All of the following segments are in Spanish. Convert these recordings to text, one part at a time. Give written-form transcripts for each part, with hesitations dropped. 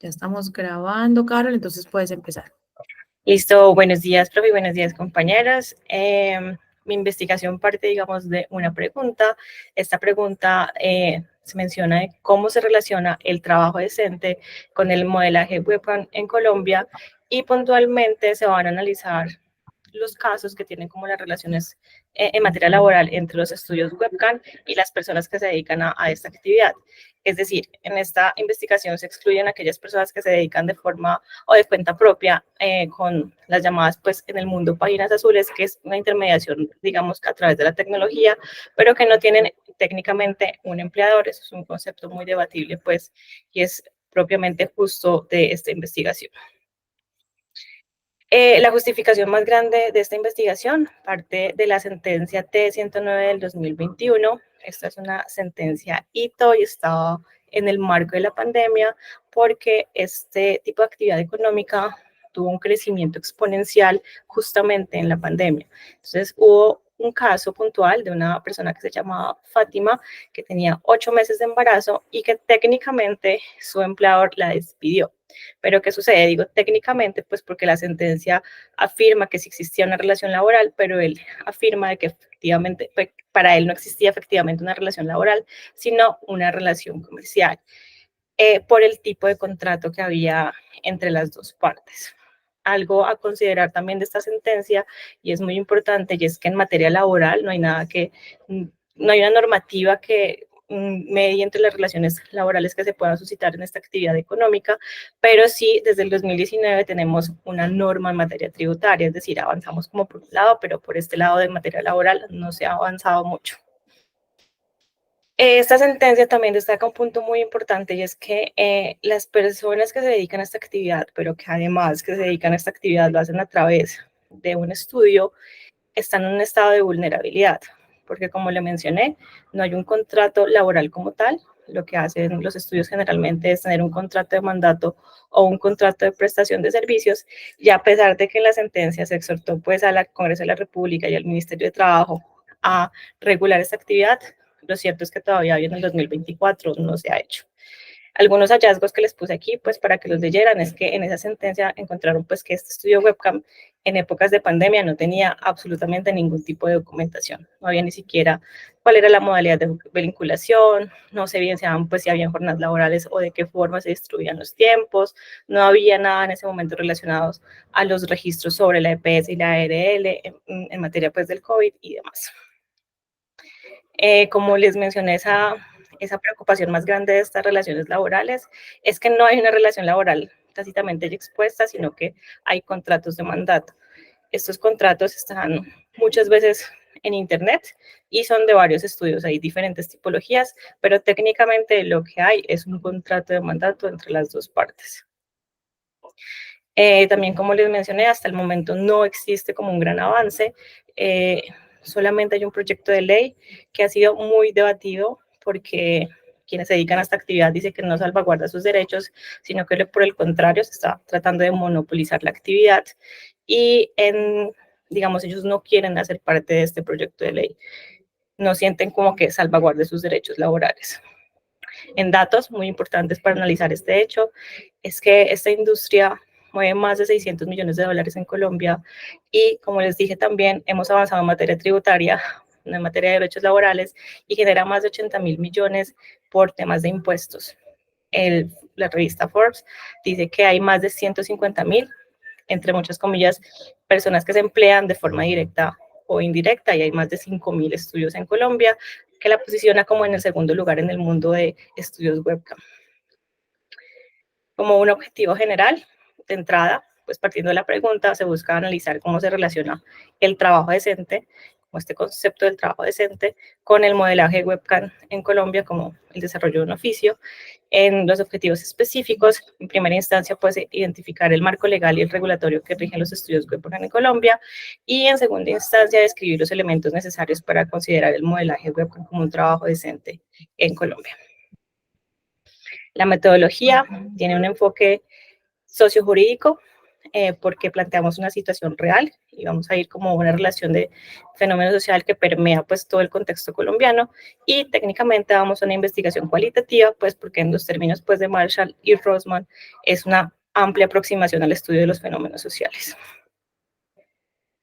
Ya estamos grabando, Carol, entonces puedes empezar. Listo, buenos días, profe, buenos días, compañeras. Mi investigación parte, digamos, de una pregunta. Esta pregunta se menciona de cómo se relaciona el trabajo decente con el modelaje webcam en Colombia y puntualmente se van a analizar los casos que tienen como las relaciones en materia laboral entre los estudios webcam y las personas que se dedican a esta actividad. Es decir, en esta investigación se excluyen aquellas personas que se dedican de forma o de cuenta propia con las llamadas, pues en el mundo páginas azules, que es una intermediación, digamos, a través de la tecnología, pero que no tienen técnicamente un empleador. Eso es un concepto muy debatible, pues, y es propiamente justo de esta investigación. La justificación más grande de esta investigación parte de la sentencia T-109 del 2021. Esta es una sentencia hito y estaba en el marco de la pandemia porque este tipo de actividad económica tuvo un crecimiento exponencial justamente en la pandemia. Entonces hubo un caso puntual de una persona que se llamaba Fátima, que tenía 8 meses de embarazo y que técnicamente su empleador la despidió. Pero ¿qué sucede? Digo técnicamente, pues porque la sentencia afirma que sí existía una relación laboral, pero él afirma de que efectivamente, pues, para él no existía efectivamente una relación laboral, sino una relación comercial, por el tipo de contrato que había entre las dos partes. Algo a considerar también de esta sentencia, y es muy importante, y es que en materia laboral no hay nada que, no hay una normativa que medie entre las relaciones laborales que se puedan suscitar en esta actividad económica, pero sí desde el 2019 tenemos una norma en materia tributaria, es decir, avanzamos como por un lado, pero por este lado de materia laboral no se ha avanzado mucho. Esta sentencia también destaca un punto muy importante y es que las personas que se dedican a esta actividad, pero que además que se dedican a esta actividad lo hacen a través de un estudio, están en un estado de vulnerabilidad, porque como le mencioné, no hay un contrato laboral como tal. Lo que hacen los estudios generalmente es tener un contrato de mandato o un contrato de prestación de servicios, y a pesar de que en la sentencia se exhortó pues a la Congreso de la República y al Ministerio de Trabajo a regular esta actividad, lo cierto es que todavía hoy en el 2024 no se ha hecho. Algunos hallazgos que les puse aquí, pues para que los leyeran, es que en esa sentencia encontraron pues que este estudio webcam en épocas de pandemia no tenía absolutamente ningún tipo de documentación, no había ni siquiera cuál era la modalidad de vinculación, no se evidenciaban pues si habían jornadas laborales o de qué forma se distribuían los tiempos, no había nada en ese momento relacionados a los registros sobre la EPS y la ARL en materia pues del COVID y demás. Como les mencioné, esa preocupación más grande de estas relaciones laborales es que no hay una relación laboral tácitamente expuesta, sino que hay contratos de mandato. Estos contratos están muchas veces en Internet y son de varios estudios, hay diferentes tipologías, pero técnicamente lo que hay es un contrato de mandato entre las dos partes. También, como les mencioné, hasta el momento no existe como un gran avance. Solamente hay un proyecto de ley que ha sido muy debatido porque quienes se dedican a esta actividad dicen que no salvaguarda sus derechos, sino que por el contrario se está tratando de monopolizar la actividad y digamos, ellos no quieren hacer parte de este proyecto de ley, no sienten como que salvaguarde sus derechos laborales. En datos muy importantes para analizar este hecho es que esta industria mueve más de 600 millones de dólares en Colombia y, como les dije también, hemos avanzado en materia tributaria, en materia de derechos laborales y genera más de 80.000 millones por temas de impuestos. La revista Forbes dice que hay más de 150.000, entre muchas comillas, personas que se emplean de forma directa o indirecta, y hay más de 5.000 estudios en Colombia, que la posiciona como en el segundo lugar en el mundo de estudios webcam. Como un objetivo general, de entrada, pues partiendo de la pregunta, se busca analizar cómo se relaciona el trabajo decente, como este concepto del trabajo decente, con el modelaje webcam en Colombia, como el desarrollo de un oficio. En los objetivos específicos, en primera instancia, pues identificar el marco legal y el regulatorio que rigen los estudios webcam en Colombia, y en segunda instancia, describir los elementos necesarios para considerar el modelaje webcam como un trabajo decente en Colombia. La metodología tiene un enfoque sociojurídico, porque planteamos una situación real y vamos a ir como una relación de fenómeno social que permea pues todo el contexto colombiano, y técnicamente vamos a una investigación cualitativa, pues porque en los términos pues de Marshall y Rosman es una amplia aproximación al estudio de los fenómenos sociales.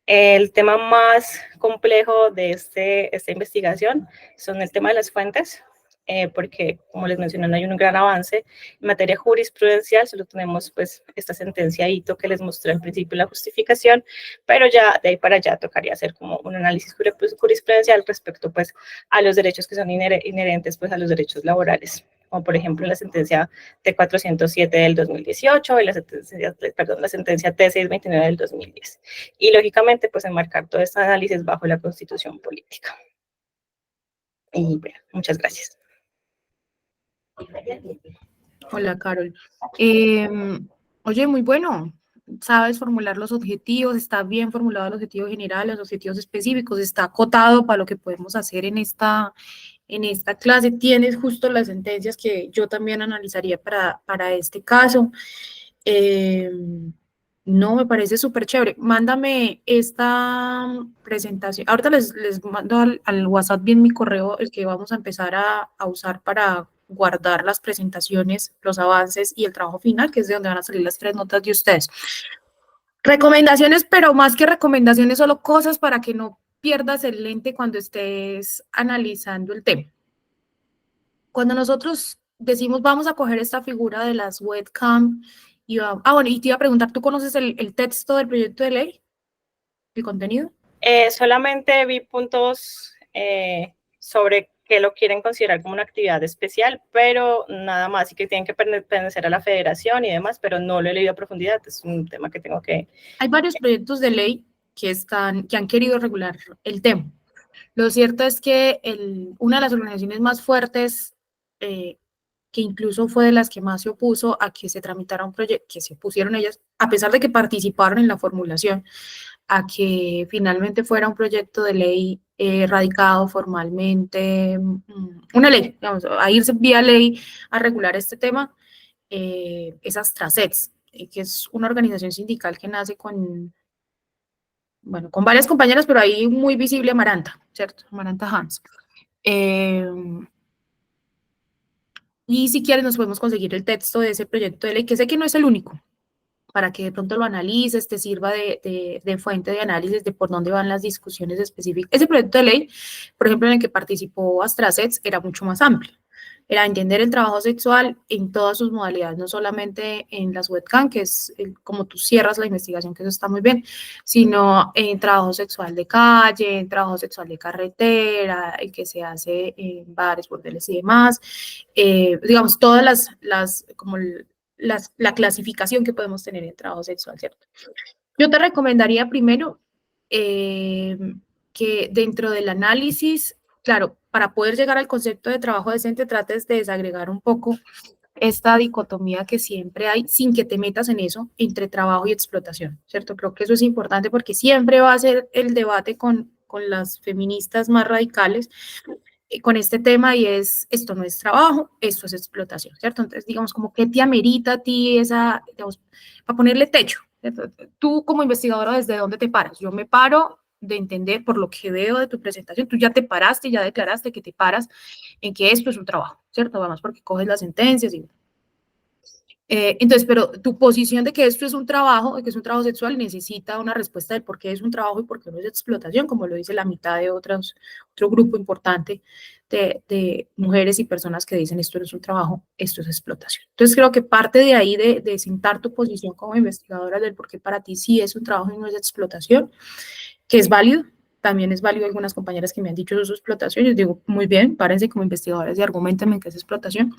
El tema más complejo de esta investigación son el tema de las fuentes, porque, como les mencioné, no hay un gran avance. En materia jurisprudencial solo tenemos pues esta sentencia Ito que les mostré al principio la justificación, pero ya de ahí para allá tocaría hacer como un análisis jurisprudencial respecto pues a los derechos que son inherentes pues a los derechos laborales, como por ejemplo la sentencia T407 del 2018 y la sentencia T629 del 2010. Y lógicamente, pues enmarcar todo este análisis bajo la Constitución política. Y bueno, muchas gracias. Hola, Carol. Oye, muy bueno. Sabes formular los objetivos, está bien formulado el objetivo general, los objetivos específicos, está acotado para lo que podemos hacer en esta clase. Tienes justo las sentencias que yo también analizaría para este caso. No, me parece súper chévere. Mándame esta presentación. Ahorita les mando al WhatsApp bien mi correo, el que vamos a empezar a usar para guardar las presentaciones, los avances y el trabajo final, que es de donde van a salir las 3 notas de ustedes. Recomendaciones, pero más que recomendaciones, solo cosas para que no pierdas el lente cuando estés analizando el tema. Cuando nosotros decimos vamos a coger esta figura de las webcam y bueno, y te iba a preguntar, ¿tú conoces el texto del proyecto de ley? ¿El contenido? Solamente vi puntos sobre que lo quieren considerar como una actividad especial, pero nada más, y que tienen que pertenecer a la federación y demás, pero no lo he leído a profundidad, es un tema que tengo que... Hay varios proyectos de ley que han querido regular el tema. Lo cierto es que una de las organizaciones más fuertes, que incluso fue de las que más se opuso a que se tramitara un proyecto, que se opusieron ellas, a pesar de que participaron en la formulación, a que finalmente fuera un proyecto de ley radicado formalmente, una ley, digamos, a irse vía ley a regular este tema, es Astrasets, que es una organización sindical que nace con varias compañeras, pero ahí muy visible Amaranta, ¿cierto? Amaranta Hans. Y si quieres nos podemos conseguir el texto de ese proyecto de ley, que sé que no es el único, para que de pronto lo analices, te sirva de fuente de análisis de por dónde van las discusiones específicas. Ese proyecto de ley, por ejemplo, en el que participó Astrasets, era mucho más amplio. Era entender el trabajo sexual en todas sus modalidades, no solamente en las webcam, que es como tú cierras la investigación, que eso está muy bien, sino en trabajo sexual de calle, en trabajo sexual de carretera, el que se hace en bares, bordeles y demás. Digamos, todas como la clasificación que podemos tener en trabajo sexual, ¿cierto? Yo te recomendaría primero que dentro del análisis, claro, para poder llegar al concepto de trabajo decente, trates de desagregar un poco esta dicotomía que siempre hay, sin que te metas en eso, entre trabajo y explotación, ¿cierto? Creo que eso es importante porque siempre va a ser el debate con las feministas más radicales con este tema, y esto no es trabajo, esto es explotación, ¿cierto? Entonces, digamos, como que te amerita a ti esa, digamos, para ponerle techo, ¿cierto? Tú como investigadora, ¿desde dónde te paras? Yo me paro de entender por lo que veo de tu presentación, tú ya te paraste, ya declaraste que te paras en que esto es un trabajo, ¿cierto? Además porque coges las sentencias y... entonces, pero tu posición de que esto es un trabajo, de que es un trabajo sexual, necesita una respuesta de por qué es un trabajo y por qué no es explotación, como lo dice la mitad de otro grupo importante de mujeres y personas que dicen esto no es un trabajo, esto es explotación. Entonces, creo que parte de ahí de sentar tu posición como investigadora del por qué para ti sí es un trabajo y no es explotación, que es válido. También es válido algunas compañeras que me han dicho eso es explotación. Yo digo, muy bien, párense como investigadoras y argumentenme que es explotación.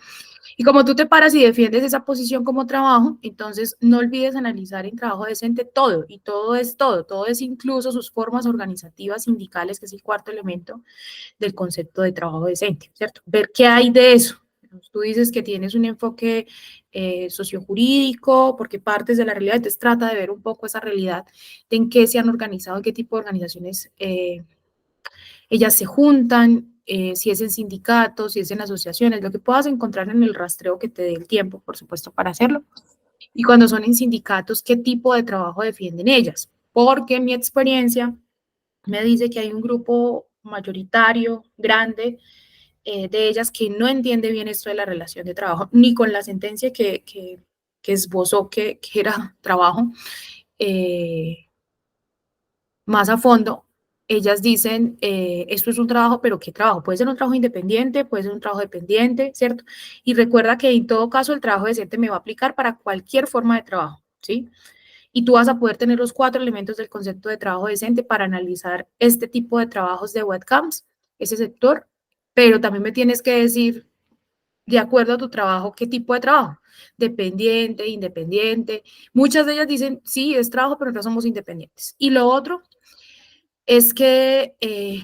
Y como tú te paras y defiendes esa posición como trabajo, entonces no olvides analizar en trabajo decente todo, y todo es incluso sus formas organizativas sindicales, que es el cuarto elemento del concepto de trabajo decente, ¿cierto? Ver qué hay de eso. Tú dices que tienes un enfoque sociojurídico, porque partes de la realidad, entonces trata de ver un poco esa realidad, de en qué se han organizado, en qué tipo de organizaciones ellas se juntan, si es en sindicatos, si es en asociaciones, lo que puedas encontrar en el rastreo que te dé el tiempo, por supuesto, para hacerlo. Y cuando son en sindicatos, ¿qué tipo de trabajo defienden ellas? Porque mi experiencia me dice que hay un grupo mayoritario, grande, de ellas que no entiende bien esto de la relación de trabajo, ni con la sentencia que esbozó que era trabajo, eh, más a fondo. Ellas dicen, esto es un trabajo, pero ¿qué trabajo? Puede ser un trabajo independiente, puede ser un trabajo dependiente, ¿cierto? Y recuerda que en todo caso el trabajo decente me va a aplicar para cualquier forma de trabajo, ¿sí? Y tú vas a poder tener los 4 elementos del concepto de trabajo decente para analizar este tipo de trabajos de webcams, ese sector, pero también me tienes que decir, de acuerdo a tu trabajo, qué tipo de trabajo, dependiente, independiente. Muchas de ellas dicen, sí, es trabajo, pero no somos independientes. Y lo otro es que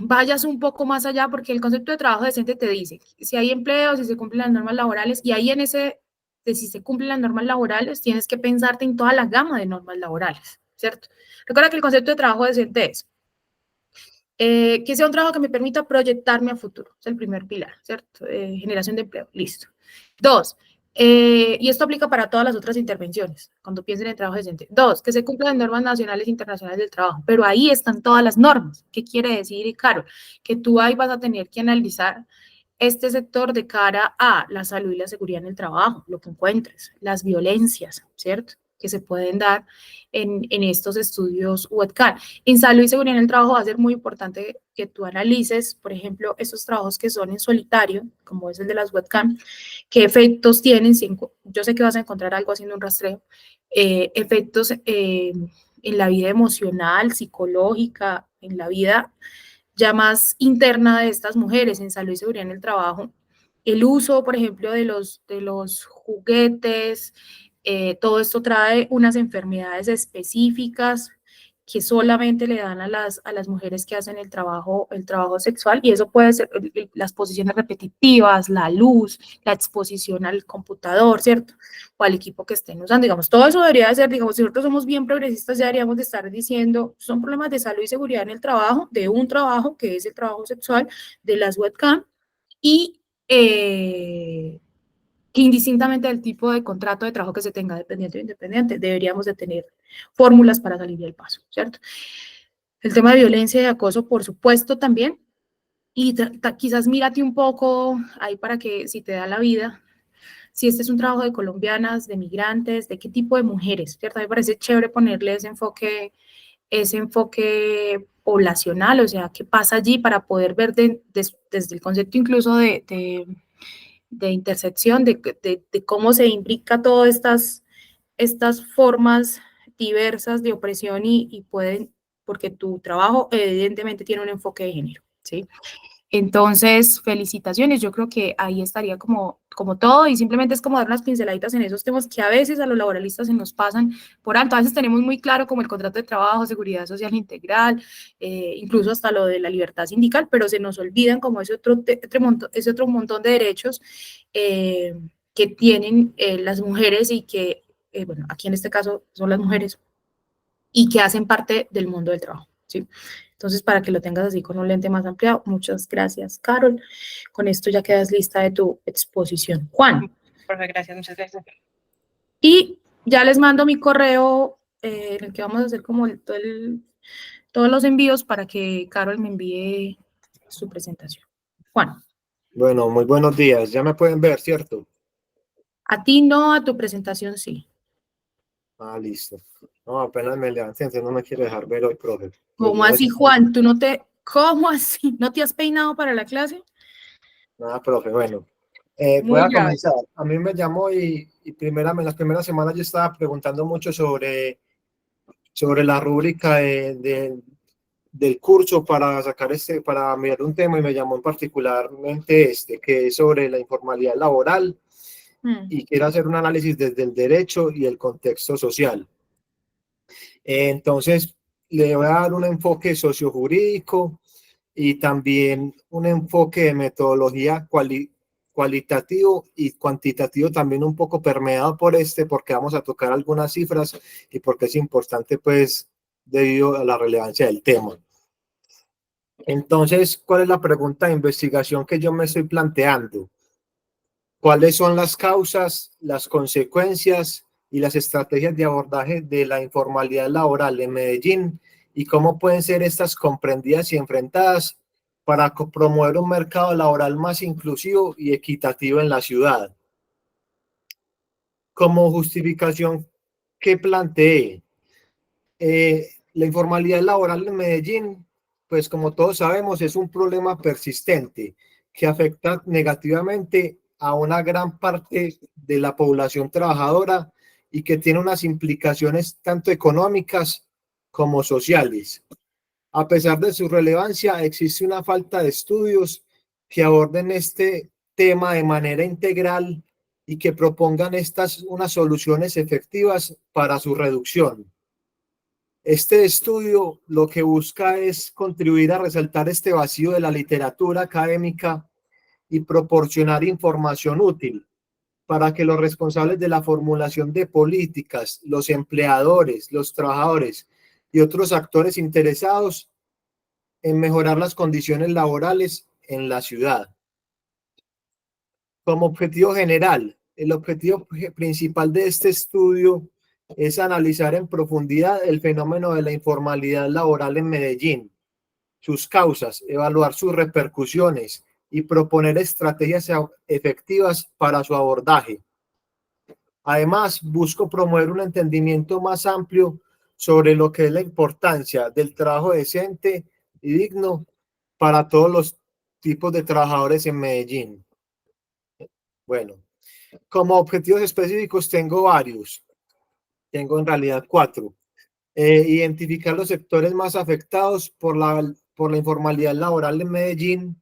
vayas un poco más allá, porque el concepto de trabajo decente te dice si hay empleo, si se cumplen las normas laborales, y ahí en ese, de si se cumplen las normas laborales, tienes que pensarte en toda la gama de normas laborales, ¿cierto? Recuerda que el concepto de trabajo decente es que sea un trabajo que me permita proyectarme a futuro, es el primer pilar, ¿cierto? Generación de empleo, listo. Dos, y esto aplica para todas las otras intervenciones, cuando piensen en trabajo decente. Dos, que se cumplan las normas nacionales e internacionales del trabajo, pero ahí están todas las normas. ¿Qué quiere decir, Caro? Que tú ahí vas a tener que analizar este sector de cara a la salud y la seguridad en el trabajo, lo que encuentres, las violencias, ¿cierto? Que se pueden dar en estos estudios webcam. En salud y seguridad en el trabajo va a ser muy importante que tú analices, por ejemplo, esos trabajos que son en solitario, como es el de las webcam, qué efectos tienen, yo sé que vas a encontrar algo haciendo un rastreo, efectos en la vida emocional, psicológica, en la vida ya más interna de estas mujeres en salud y seguridad en el trabajo. El uso, por ejemplo, de los juguetes, todo esto trae unas enfermedades específicas que solamente le dan a las mujeres que hacen el trabajo sexual, y eso puede ser las posiciones repetitivas, la luz, la exposición al computador, ¿cierto? O al equipo que estén usando, digamos, todo eso debería de ser, digamos, si nosotros somos bien progresistas, ya deberíamos de estar diciendo, son problemas de salud y seguridad en el trabajo, de un trabajo que es el trabajo sexual, de las webcam, y que indistintamente del tipo de contrato de trabajo que se tenga, dependiente o independiente, deberíamos de tener fórmulas para salir del paso, ¿cierto? El tema de violencia y acoso, por supuesto, también, y quizás mírate un poco ahí para que si te da la vida, si este es un trabajo de colombianas, de migrantes, de qué tipo de mujeres, ¿cierto? Me parece chévere ponerle ese enfoque poblacional, o sea, qué pasa allí para poder ver desde el concepto incluso de intersección, de cómo se imbrica todas estas formas diversas de opresión y pueden, porque tu trabajo evidentemente tiene un enfoque de género, ¿sí? Entonces, felicitaciones, yo creo que ahí estaría como todo, y simplemente es como dar unas pinceladitas en esos temas que a veces a los laboralistas se nos pasan por alto. A veces tenemos muy claro como el contrato de trabajo, seguridad social integral, incluso hasta lo de la libertad sindical, pero se nos olvidan como ese otro montón de derechos eh, que tienen las mujeres y que, bueno, aquí en este caso son las mujeres, y que hacen parte del mundo del trabajo, ¿sí? Entonces, para que lo tengas así con un lente más ampliado, muchas gracias, Carol. Con esto ya quedas lista de tu exposición. Juan. Profe, gracias, muchas gracias. Y ya les mando mi correo en el que vamos a hacer como todos los envíos para que Carol me envíe su presentación. Juan. Bueno, muy buenos días. Ya me pueden ver, ¿cierto? A ti no, a tu presentación sí. Ah, listo. No, apenas me levanté, entonces no me quiere dejar ver hoy, profe. ¿Cómo así, Juan? ¿Cómo así? ¿No te has peinado para la clase? Nada, profe, bueno. Voy Muy a grave. comenzar. A mí me llamó en las primeras semanas yo estaba preguntando mucho sobre la rúbrica del curso para sacar para mirar un tema, y me llamó particularmente que es sobre la informalidad laboral, y quiero hacer un análisis desde el derecho y el contexto social. Entonces, le voy a dar un enfoque sociojurídico y también un enfoque de metodología cualitativo y cuantitativo, también un poco permeado porque vamos a tocar algunas cifras y porque es importante, pues, debido a la relevancia del tema. Entonces, ¿cuál es la pregunta de investigación que yo me estoy planteando? ¿Cuáles son las causas, las consecuencias y las estrategias de abordaje de la informalidad laboral en Medellín y cómo pueden ser estas comprendidas y enfrentadas para promover un mercado laboral más inclusivo y equitativo en la ciudad. Como justificación que planteé, la informalidad laboral en Medellín, pues como todos sabemos, es un problema persistente que afecta negativamente a una gran parte de la población trabajadora y que tiene unas implicaciones tanto económicas como sociales. A pesar de su relevancia, existe una falta de estudios que aborden este tema de manera integral y que propongan unas soluciones efectivas para su reducción. Este estudio lo que busca es contribuir a resaltar este vacío de la literatura académica y proporcionar información útil para que los responsables de la formulación de políticas, los empleadores, los trabajadores y otros actores interesados en mejorar las condiciones laborales en la ciudad. Como objetivo general, el objetivo principal de este estudio es analizar en profundidad el fenómeno de la informalidad laboral en Medellín, sus causas, evaluar sus repercusiones y proponer estrategias efectivas para su abordaje. Además, busco promover un entendimiento más amplio sobre lo que es la importancia del trabajo decente y digno para todos los tipos de trabajadores en Medellín. Bueno, como objetivos específicos tengo varios, tengo en realidad 4. Identificar los sectores más afectados por la informalidad laboral en Medellín,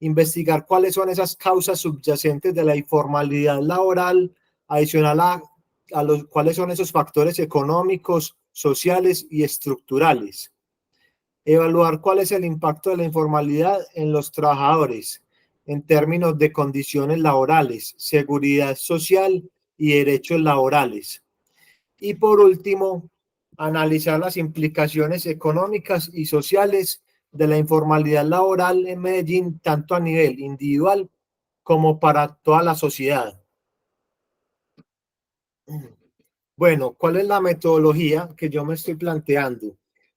investigar cuáles son esas causas subyacentes de la informalidad laboral, adicional a los cuáles son esos factores económicos, sociales y estructurales. Evaluar cuál es el impacto de la informalidad en los trabajadores en términos de condiciones laborales, seguridad social y derechos laborales. Y por último, analizar las implicaciones económicas y sociales de la informalidad laboral en Medellín, tanto a nivel individual como para toda la sociedad. Bueno, ¿cuál es la metodología que yo me estoy planteando?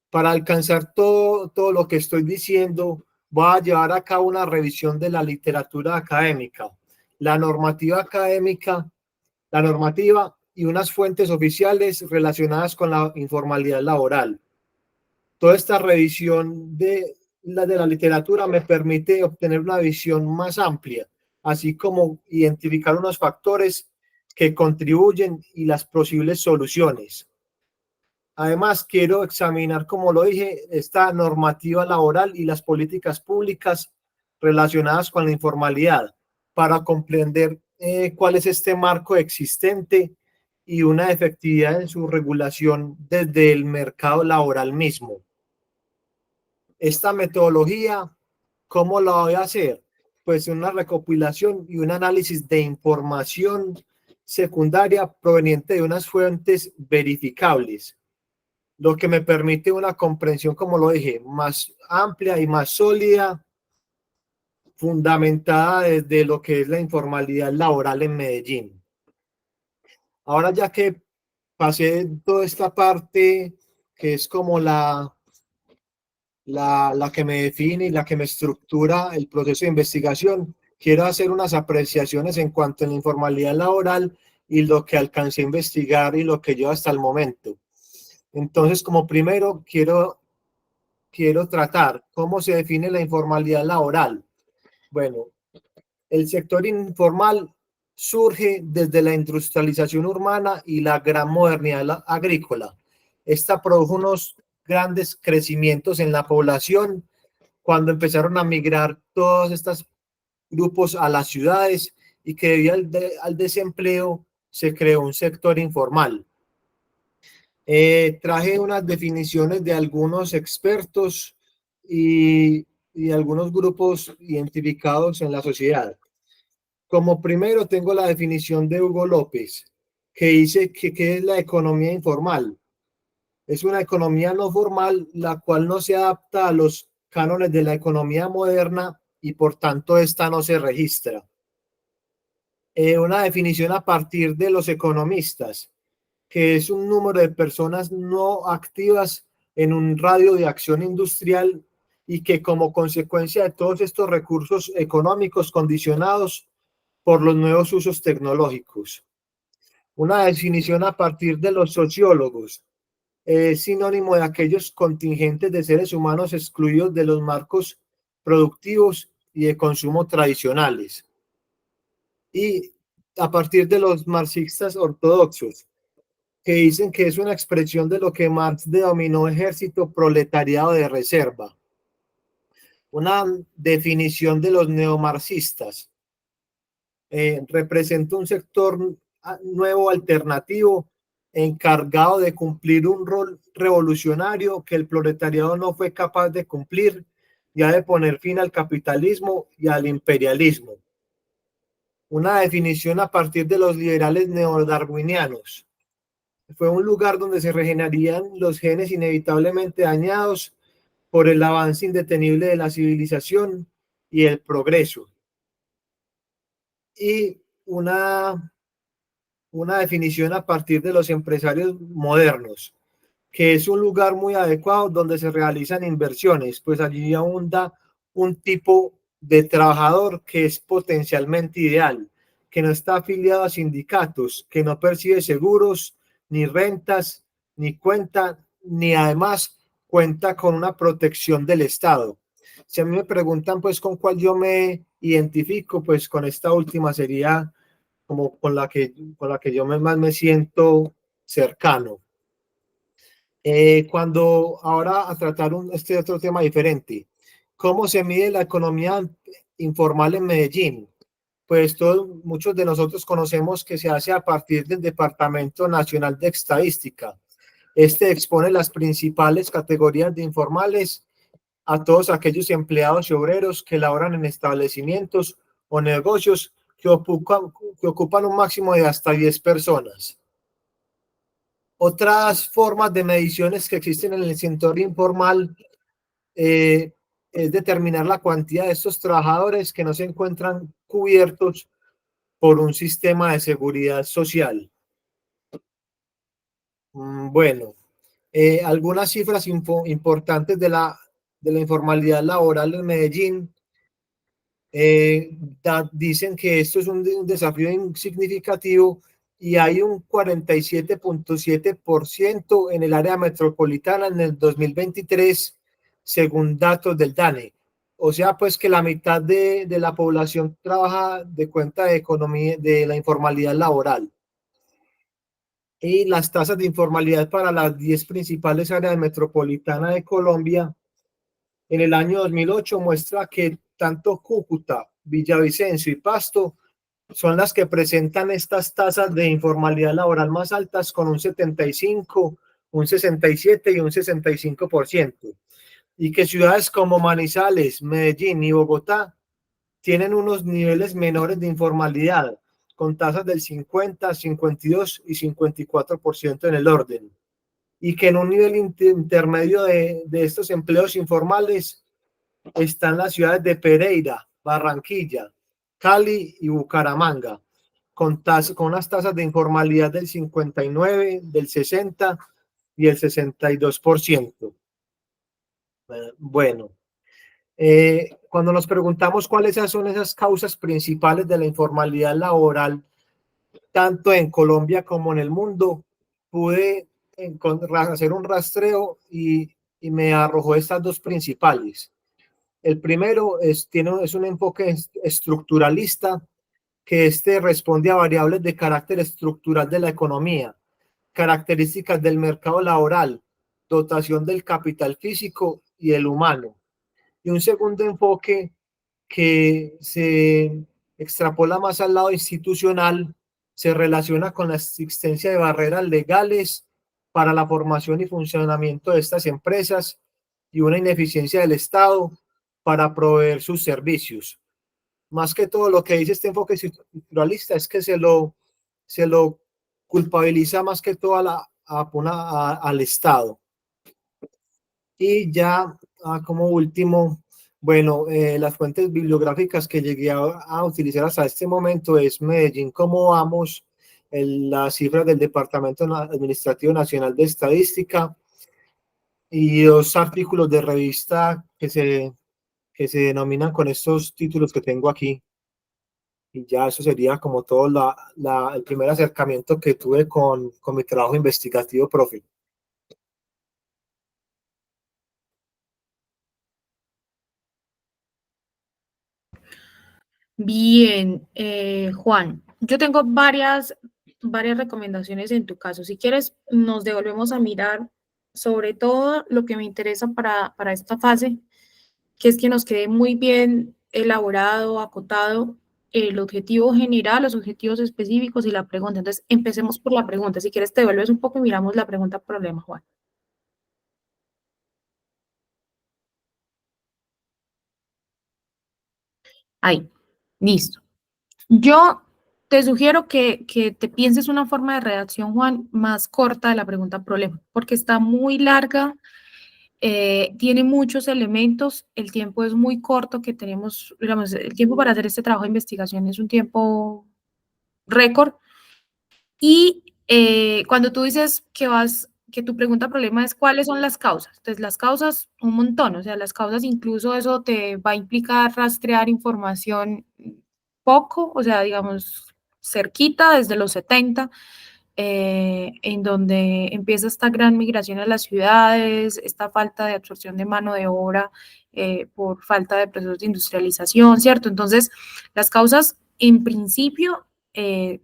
Para alcanzar todo lo que estoy diciendo, voy a llevar a cabo una revisión de la literatura académica, la normativa académica, la normativa y unas fuentes oficiales relacionadas con la informalidad laboral. Toda esta revisión de la literatura me permite obtener una visión más amplia, así como identificar unos factores que contribuyen y las posibles soluciones. Además, quiero examinar, como lo dije, esta normativa laboral y las políticas públicas relacionadas con la informalidad para comprender cuál es este marco existente y una efectividad en su regulación desde el mercado laboral mismo. Esta metodología, ¿cómo la voy a hacer? Pues una recopilación y un análisis de información secundaria proveniente de unas fuentes verificables, lo que me permite una comprensión, como lo dije, más amplia y más sólida, fundamentada desde lo que es la informalidad laboral en Medellín. Ahora ya que pasé toda esta parte, que es como la que me define y la que me estructura el proceso de investigación, quiero hacer unas apreciaciones en cuanto a la informalidad laboral y lo que alcancé a investigar y lo que yo hasta el momento. Entonces, como primero, quiero tratar cómo se define la informalidad laboral. Bueno, el sector informal surge desde la industrialización urbana y la gran modernidad agrícola. Esta produjo unos grandes crecimientos en la población cuando empezaron a migrar todos estos grupos a las ciudades y que debido al desempleo se creó un sector informal. Traje unas definiciones de algunos expertos y algunos grupos identificados en la sociedad. Como primero tengo la definición de Hugo López, que dice que es la economía informal. Es una economía no formal, la cual no se adapta a los cánones de la economía moderna y por tanto esta no se registra. Una definición a partir de los economistas. que es un número de personas no activas en un radio de acción industrial y que como consecuencia de todos estos recursos económicos condicionados por los nuevos usos tecnológicos. Una definición a partir de los sociólogos es sinónimo de aquellos contingentes de seres humanos excluidos de los marcos productivos y de consumo tradicionales. Y a partir de los marxistas ortodoxos, que dicen que es una expresión de lo que Marx denominó ejército proletariado de reserva. Una definición de los neomarxistas. Representa un sector nuevo alternativo encargado de cumplir un rol revolucionario que el proletariado no fue capaz de cumplir, ya de poner fin al capitalismo y al imperialismo. Una definición a partir de los liberales neodarwinianos. Fue un lugar donde se regenerarían los genes inevitablemente dañados por el avance indetenible de la civilización y el progreso. Y una definición a partir de los empresarios modernos, que es un lugar muy adecuado donde se realizan inversiones, pues allí abunda un tipo de trabajador que es potencialmente ideal, que no está afiliado a sindicatos, que no percibe seguros, ni rentas, ni cuenta, ni además cuenta con una protección del Estado. Si a mí me preguntan pues con cuál yo me identifico, pues con esta última sería como con la que yo más me siento cercano. Cuando ahora a tratar este otro tema diferente, ¿cómo se mide la economía informal en Medellín? Pues muchos de nosotros conocemos que se hace a partir del Departamento Nacional de Estadística. Este expone las principales categorías de informales a todos aquellos empleados y obreros que laboran en establecimientos o negocios que ocupan un máximo de hasta 10 personas. Otras formas de mediciones que existen en el sector informal es determinar la cantidad de estos trabajadores que no se encuentran cubiertos por un sistema de seguridad social. Bueno, algunas cifras importantes de la informalidad laboral en Medellín. Dicen que esto es un desafío significativo y hay un 47.7% en el área metropolitana en el 2023, según datos del DANE. O sea, pues que la mitad de la población trabaja de cuenta de economía, de la informalidad laboral. Y las tasas de informalidad para las 10 principales áreas metropolitanas de Colombia en el año 2008 muestra que tanto Cúcuta, Villavicencio y Pasto son las que presentan estas tasas de informalidad laboral más altas con un 75, un 67 y un 65%. Y que ciudades como Manizales, Medellín y Bogotá tienen unos niveles menores de informalidad, con tasas del 50, 52 y 54% en el orden. Y que en un nivel intermedio de estos empleos informales están las ciudades de Pereira, Barranquilla, Cali y Bucaramanga, con unas tasas de informalidad del 59, del 60 y el 62%. Bueno, cuando nos preguntamos cuáles son esas causas principales de la informalidad laboral, tanto en Colombia como en el mundo, pude hacer un rastreo y me arrojó estas dos principales. El primero es un enfoque estructuralista, que responde a variables de carácter estructural de la economía, características del mercado laboral, dotación del capital físico y el humano. Y un segundo enfoque que se extrapola más al lado institucional, se relaciona con la existencia de barreras legales para la formación y funcionamiento de estas empresas y una ineficiencia del Estado para proveer sus servicios. Más que todo, lo que dice este enfoque estructuralista es que se lo culpabiliza más que todo al Estado. Y ya como último, bueno, las fuentes bibliográficas que llegué a utilizar hasta este momento es Medellín, ¿cómo vamos? las cifras del Departamento Administrativo Nacional de Estadística y 2 artículos de revista que se denominan con estos títulos que tengo aquí. Y ya eso sería como todo el primer acercamiento que tuve con mi trabajo investigativo, profe. Bien, Juan, yo tengo varias recomendaciones en tu caso. Si quieres, nos devolvemos a mirar sobre todo lo que me interesa para esta fase, que es que nos quede muy bien elaborado, acotado el objetivo general, los objetivos específicos y la pregunta. Entonces, empecemos por la pregunta. Si quieres, te devuelves un poco y miramos la pregunta problema, Juan. Ahí, listo. Yo te sugiero que te pienses una forma de redacción, Juan, más corta de la pregunta problema, porque está muy larga, tiene muchos elementos, el tiempo es muy corto que tenemos, digamos, el tiempo para hacer este trabajo de investigación es un tiempo récord. Y cuando tú dices que tu pregunta problema es cuáles son las causas, entonces las causas un montón, o sea, las causas incluso eso te va a implicar rastrear información poco, o sea, digamos, cerquita desde los 70, en donde empieza esta gran migración a las ciudades, esta falta de absorción de mano de obra por falta de procesos de industrialización, ¿cierto? Entonces, las causas en principio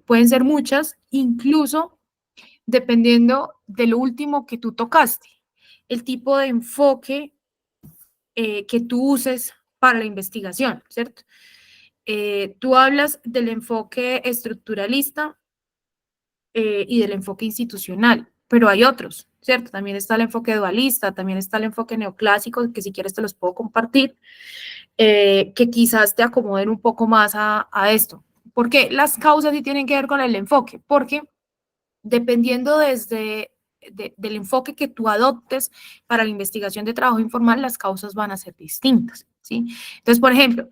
pueden ser muchas, incluso dependiendo de lo último que tú tocaste, el tipo de enfoque que tú uses para la investigación, ¿cierto? Tú hablas del enfoque estructuralista y del enfoque institucional, pero hay otros, ¿cierto? También está el enfoque dualista, también está el enfoque neoclásico, que si quieres te los puedo compartir, que quizás te acomoden un poco más a esto. Porque las causas sí tienen que ver con el enfoque, porque dependiendo del enfoque que tú adoptes para la investigación de trabajo informal, las causas van a ser distintas, ¿sí? Entonces, por ejemplo,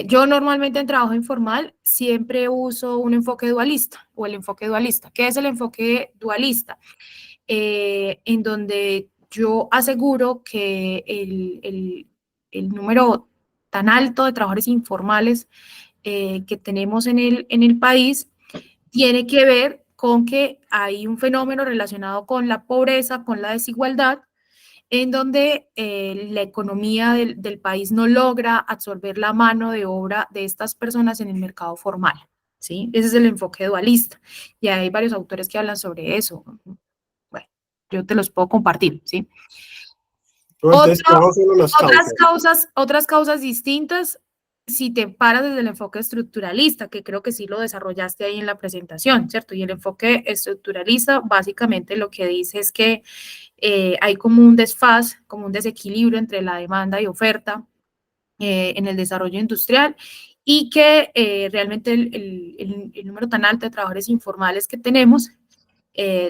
yo normalmente en trabajo informal siempre uso un enfoque dualista o el enfoque dualista. ¿Qué es el enfoque dualista? En donde yo aseguro que el número tan alto de trabajadores informales que tenemos en el país tiene que ver con que hay un fenómeno relacionado con la pobreza, con la desigualdad, en donde la economía del país no logra absorber la mano de obra de estas personas en el mercado formal, ¿sí? Ese es el enfoque dualista. Y hay varios autores que hablan sobre eso. Bueno, yo te los puedo compartir, ¿sí? Entonces, ¿cuáles son las causas? Otras causas distintas, si te paras desde el enfoque estructuralista, que creo que sí lo desarrollaste ahí en la presentación, ¿cierto? Y el enfoque estructuralista básicamente lo que dice es que hay como un desfase, como un desequilibrio entre la demanda y oferta en el desarrollo industrial y que realmente el número tan alto de trabajadores informales que tenemos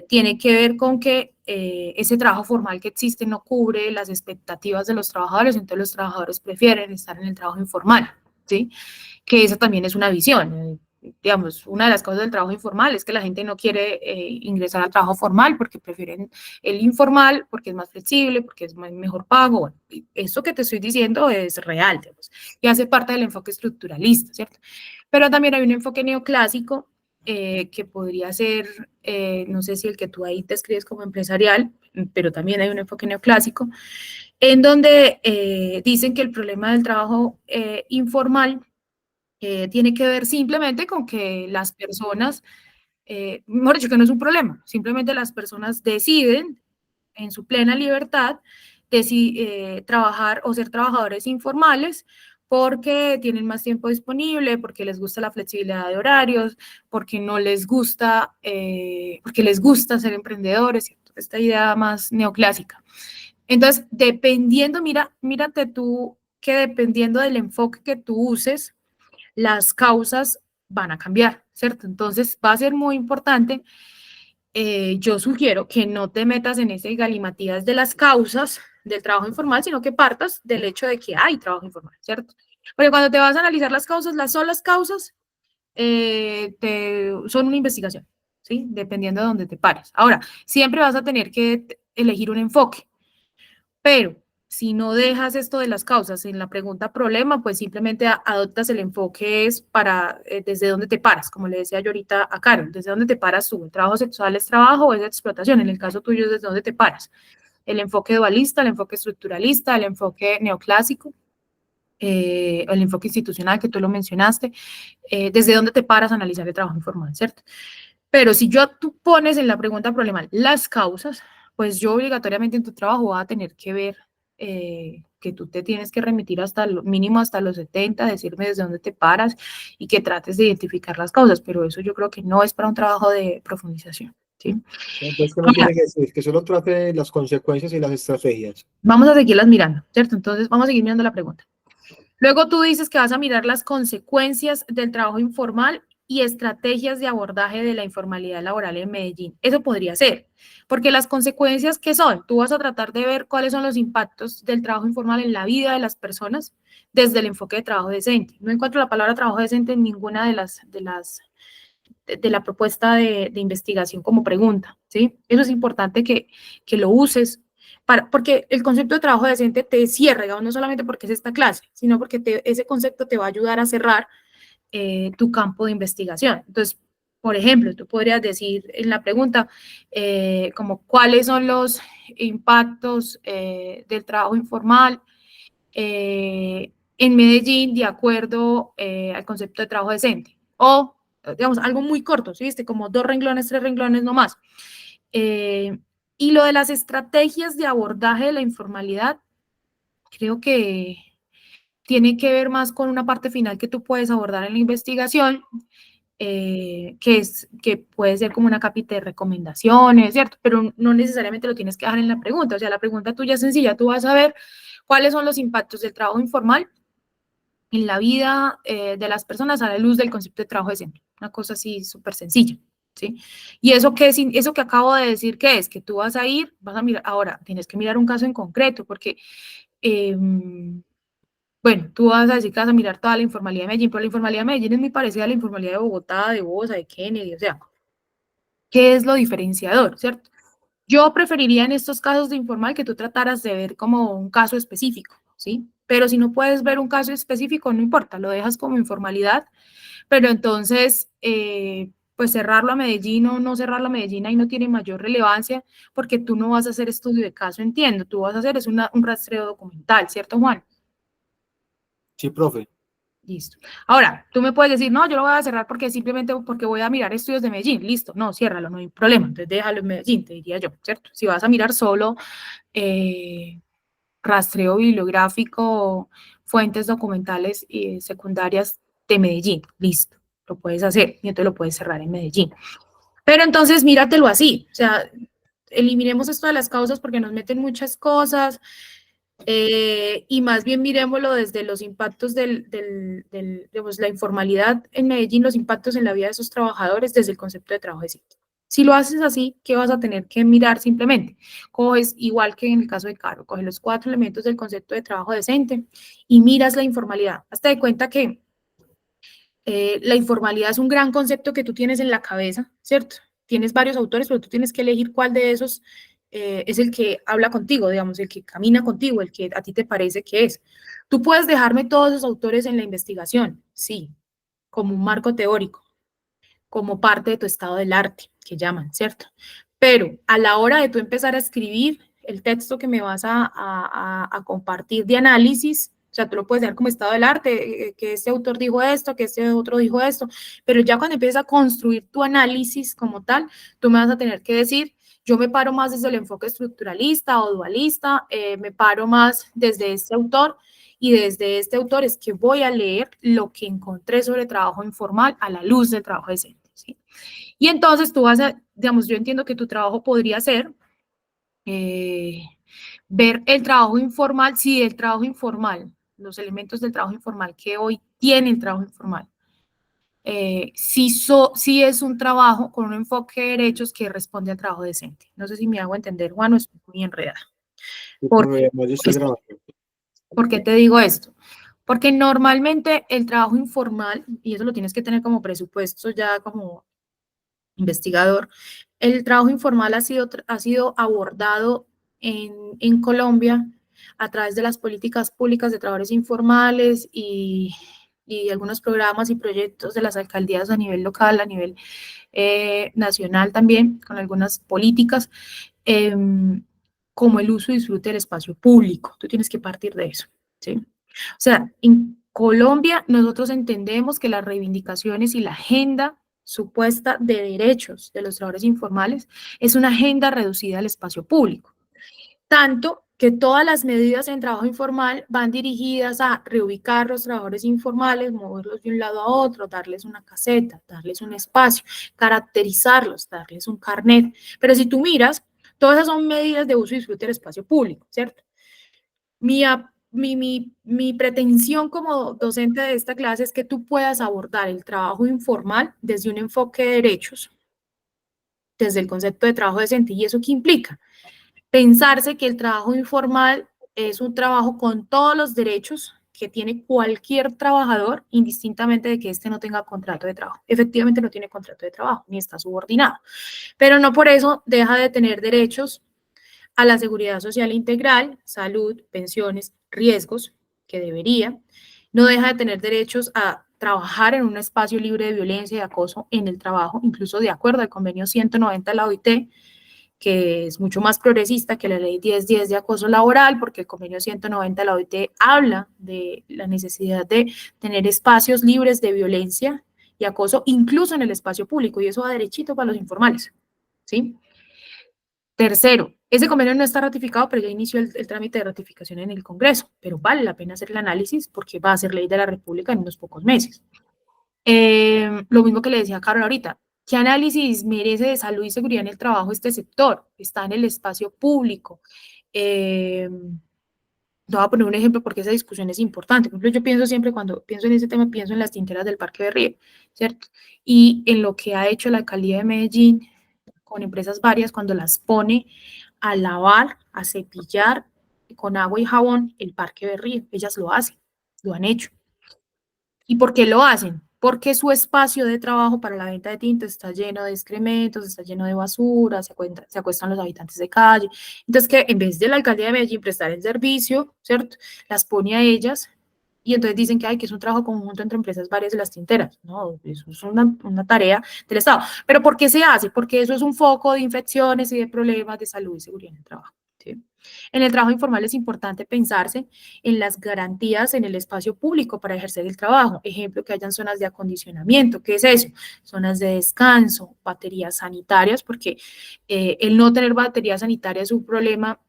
tiene que ver con que ese trabajo formal que existe no cubre las expectativas de los trabajadores, entonces los trabajadores prefieren estar en el trabajo informal, ¿sí? Que esa también es una visión. Digamos, una de las causas del trabajo informal es que la gente no quiere ingresar al trabajo formal porque prefieren el informal, porque es más flexible, porque es mejor pago. Bueno, eso que te estoy diciendo es real, digamos, y hace parte del enfoque estructuralista, ¿cierto? Pero también hay un enfoque neoclásico que podría ser, no sé si el que tú ahí te escribes como empresarial, pero también hay un enfoque neoclásico, en donde dicen que el problema del trabajo informal tiene que ver simplemente con que las personas, mejor dicho, que no es un problema, simplemente las personas deciden en su plena libertad trabajar o ser trabajadores informales porque tienen más tiempo disponible, porque les gusta la flexibilidad de horarios, porque no les gusta, porque les gusta ser emprendedores, esta idea más neoclásica. Entonces, mírate tú que dependiendo del enfoque que tú uses, las causas van a cambiar, ¿cierto? Entonces, va a ser muy importante. Yo sugiero que no te metas en ese galimatías de las causas del trabajo informal, sino que partas del hecho de que hay trabajo informal, ¿cierto? Porque cuando te vas a analizar las causas, las solas causas son una investigación. ¿sí? Dependiendo de dónde te pares. Ahora, siempre vas a tener que elegir un enfoque, pero si no dejas esto de las causas en la pregunta problema, pues simplemente adoptas el enfoque es para desde dónde te paras, como le decía yo ahorita a Carol, desde dónde te paras tú. ¿El trabajo sexual es trabajo o es explotación? En el caso tuyo, ¿desde dónde te paras? El enfoque dualista, el enfoque estructuralista, el enfoque neoclásico, el enfoque institucional que tú lo mencionaste, desde dónde te paras a analizar el trabajo informal, ¿cierto? Pero si tú pones en la pregunta problema las causas, pues yo obligatoriamente en tu trabajo voy a tener que ver que tú te tienes que remitir hasta lo mínimo hasta los 70, decirme desde dónde te paras y que trates de identificar las causas, pero eso yo creo que no es para un trabajo de profundización, ¿sí? Entonces, ¿qué me tiene que decir? Que solo trate las consecuencias y las estrategias. Vamos a seguirlas mirando, ¿cierto? Entonces vamos a seguir mirando la pregunta. Luego tú dices que vas a mirar las consecuencias del trabajo informal y estrategias de abordaje de la informalidad laboral en Medellín. Eso podría ser, porque las consecuencias, ¿qué son? Tú vas a tratar de ver cuáles son los impactos del trabajo informal en la vida de las personas desde el enfoque de trabajo decente. No encuentro la palabra trabajo decente en ninguna de la propuesta de investigación como pregunta, ¿sí? Eso es importante que lo uses porque el concepto de trabajo decente te cierra, digamos, no solamente porque es esta clase, sino porque ese concepto te va a ayudar a cerrar tu campo de investigación. Entonces, por ejemplo, tú podrías decir en la pregunta como cuáles son los impactos del trabajo informal en Medellín de acuerdo al concepto de trabajo decente. O, digamos, algo muy corto, ¿sí? ¿Viste? Como 2 renglones, 3 renglones nomás. Y lo de las estrategias de abordaje de la informalidad, creo que tiene que ver más con una parte final que tú puedes abordar en la investigación, que puede ser como una capita de recomendaciones, ¿cierto? Pero no necesariamente lo tienes que dejar en la pregunta. O sea, la pregunta tuya es sencilla. Tú vas a ver cuáles son los impactos del trabajo informal en la vida de las personas a la luz del concepto de trabajo decente. Una cosa así súper sencilla, ¿sí? Y eso que acabo de decir, ¿qué es? Que tú vas a mirar, ahora tienes que mirar un caso en concreto, porque, bueno, tú vas a decir que vas a mirar toda la informalidad de Medellín, pero la informalidad de Medellín es muy parecida a la informalidad de Bogotá, de Bosa, de Kennedy, o sea, ¿qué es lo diferenciador, cierto? Yo preferiría en estos casos de informal que tú trataras de ver como un caso específico, ¿sí? Pero si no puedes ver un caso específico, no importa, lo dejas como informalidad, pero entonces, pues cerrarlo a Medellín o no cerrarlo a Medellín ahí no tiene mayor relevancia porque tú no vas a hacer estudio de caso, entiendo, tú vas a hacer un rastreo documental, ¿cierto, Juan? Sí, profe. Listo. Ahora, tú me puedes decir, no, yo lo voy a cerrar porque simplemente porque voy a mirar estudios de Medellín. Listo, no, ciérralo, no hay problema. Entonces déjalo en Medellín, te diría yo, ¿cierto? Si vas a mirar solo rastreo bibliográfico, fuentes documentales y secundarias de Medellín, listo, lo puedes hacer y entonces lo puedes cerrar en Medellín. Pero entonces míratelo así, o sea, eliminemos esto de las causas porque nos meten muchas cosas, y más bien miremoslo desde los impactos digamos, la informalidad en Medellín, los impactos en la vida de esos trabajadores desde el concepto de trabajo decente. Si lo haces así, ¿qué vas a tener que mirar simplemente? Coges, igual que en el caso de Caro, coges los 4 elementos del concepto de trabajo decente y miras la informalidad. Hazte de cuenta que la informalidad es un gran concepto que tú tienes en la cabeza, ¿cierto? Tienes varios autores, pero tú tienes que elegir cuál de esos es el que habla contigo, digamos, el que camina contigo, el que a ti te parece que es. Tú puedes dejarme todos esos autores en la investigación, sí, como un marco teórico, como parte de tu estado del arte, que llaman, ¿cierto? Pero a la hora de tú empezar a escribir el texto que me vas a compartir de análisis, o sea, tú lo puedes dejar como estado del arte, que este autor dijo esto, que este otro dijo esto, pero ya cuando empiezas a construir tu análisis como tal, tú me vas a tener que decir, yo me paro más desde el enfoque estructuralista o dualista, me paro más desde este autor, y desde este autor es que voy a leer lo que encontré sobre trabajo informal a la luz del trabajo decente, ¿sí? Y entonces tú vas a, digamos, yo entiendo que tu trabajo podría ser ver el trabajo informal, sí, el trabajo informal, los elementos del trabajo informal que hoy tiene el trabajo informal. Sí es un trabajo con un enfoque de derechos que responde al trabajo decente. No sé si me hago entender, Juan, o estoy muy enredada. ¿Por qué te digo esto? Porque normalmente el trabajo informal, y eso lo tienes que tener como presupuesto ya como investigador, el trabajo informal ha sido abordado en Colombia a través de las políticas públicas de trabajadores informales y algunos programas y proyectos de las alcaldías a nivel local, a nivel nacional también, con algunas políticas, como el uso y disfrute del espacio público. Tú tienes que partir de eso, ¿sí? O sea, en Colombia nosotros entendemos que las reivindicaciones y la agenda supuesta de derechos de los trabajadores informales es una agenda reducida al espacio público. Tanto que todas las medidas en trabajo informal van dirigidas a reubicar los trabajadores informales, moverlos de un lado a otro, darles una caseta, darles un espacio, caracterizarlos, darles un carnet. Pero si tú miras, todas esas son medidas de uso y disfrute del espacio público, ¿cierto? Mi pretensión como docente de esta clase es que tú puedas abordar el trabajo informal desde un enfoque de derechos, desde el concepto de trabajo decente. ¿Y eso qué implica? Pensarse que el trabajo informal es un trabajo con todos los derechos que tiene cualquier trabajador, indistintamente de que éste no tenga contrato de trabajo. Efectivamente no tiene contrato de trabajo, ni está subordinado, pero no por eso deja de tener derechos a la seguridad social integral, salud, pensiones, riesgos, que debería. No deja de tener derechos a trabajar en un espacio libre de violencia y acoso en el trabajo, incluso de acuerdo al convenio 190 de la OIT, que es mucho más progresista que la ley 1010 de acoso laboral, porque el convenio 190 de la OIT habla de la necesidad de tener espacios libres de violencia y acoso, incluso en el espacio público, y eso va derechito para los informales, ¿sí? Tercero, ese convenio no está ratificado, pero ya inició el trámite de ratificación en el Congreso, pero vale la pena hacer el análisis porque va a ser ley de la República en unos pocos meses. Lo mismo que le decía a Carol ahorita, ¿qué análisis merece de salud y seguridad en el trabajo este sector? Está en el espacio público. Voy a poner un ejemplo porque esa discusión es importante. Por ejemplo, yo pienso siempre, cuando pienso en ese tema, pienso en las tinteras del Parque Berrío, ¿cierto? Y en lo que ha hecho la alcaldía de Medellín con empresas varias cuando las pone a lavar, a cepillar con agua y jabón el Parque Berrío. Ellas lo hacen, lo han hecho. ¿Y por qué lo hacen? Porque su espacio de trabajo para la venta de tintes está lleno de excrementos, está lleno de basura, se acuestan los habitantes de calle. Entonces, que en vez de la alcaldía de Medellín prestar el servicio, ¿cierto? Las pone a ellas y entonces dicen que, que es un trabajo conjunto entre empresas varias de las tinteras. No, eso es una tarea del Estado. ¿Pero por qué se hace? Porque eso es un foco de infecciones y de problemas de salud y seguridad en el trabajo, ¿sí? En el trabajo informal es importante pensarse en las garantías en el espacio público para ejercer el trabajo. Ejemplo, que hayan zonas de acondicionamiento. ¿Qué es eso? Zonas de descanso, baterías sanitarias, porque el no tener baterías sanitarias es un problema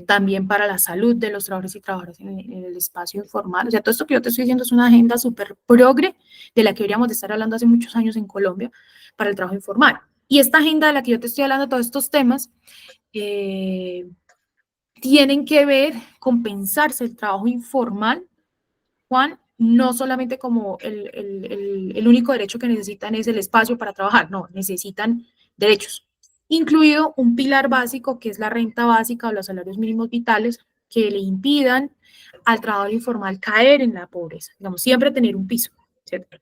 también para la salud de los trabajadores y trabajadoras en el espacio informal. O sea, todo esto que yo te estoy diciendo es una agenda súper progre de la que deberíamos de estar hablando hace muchos años en Colombia para el trabajo informal. Y esta agenda de la que yo te estoy hablando, todos estos temas, tienen que ver con pensarse el trabajo informal, Juan, no solamente como el único derecho que necesitan es el espacio para trabajar, no, necesitan derechos, incluido un pilar básico que es la renta básica o los salarios mínimos vitales que le impidan al trabajador informal caer en la pobreza, digamos, siempre tener un piso, ¿cierto?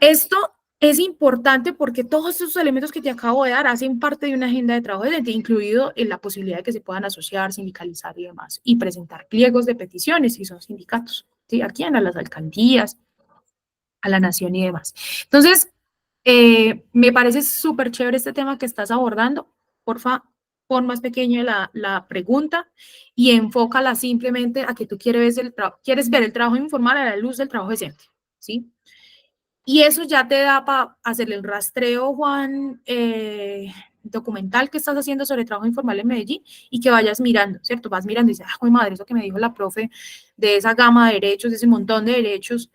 Esto es importante porque todos estos elementos que te acabo de dar hacen parte de una agenda de trabajo decente, incluido en la posibilidad de que se puedan asociar, sindicalizar y demás, y presentar pliegos de peticiones si son sindicatos, ¿sí? Aquí a las alcaldías, a la nación y demás. Entonces, me parece súper chévere este tema que estás abordando. Porfa, pon más pequeña la pregunta y enfócala simplemente a que tú quieres ver el trabajo informal a la luz del trabajo decente, ¿sí? Y eso ya te da para hacerle el rastreo, Juan, documental que estás haciendo sobre trabajo informal en Medellín y que vayas mirando, ¿cierto? Vas mirando y dices, ¡ay, madre, eso que me dijo la profe de esa gama de derechos, de ese montón de derechos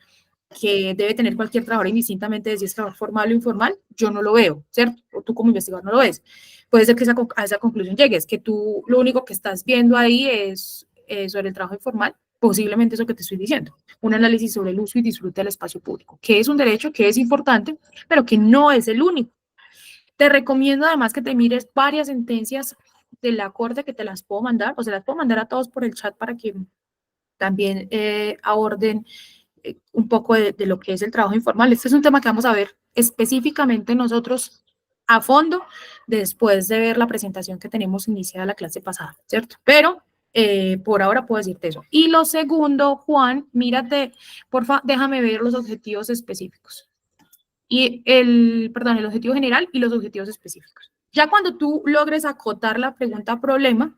que debe tener cualquier trabajador indistintamente de si es trabajo formal o informal, yo no lo veo, ¿cierto? O tú como investigador no lo ves. Puede ser que a esa conclusión llegues, que tú lo único que estás viendo ahí es sobre el trabajo informal, posiblemente eso que te estoy diciendo, un análisis sobre el uso y disfrute del espacio público, que es un derecho, que es importante, pero que no es el único. Te recomiendo además que te mires varias sentencias de la Corte que te las puedo mandar, o se las puedo mandar a todos por el chat para que también aborden un poco de lo que es el trabajo informal. Este es un tema que vamos a ver específicamente nosotros a fondo después de ver la presentación que tenemos iniciada la clase pasada, ¿cierto? Pero por ahora puedo decirte eso. Y lo segundo, Juan, mírate, porfa, déjame ver los objetivos específicos. El objetivo general y los objetivos específicos. Ya cuando tú logres acotar la pregunta problema,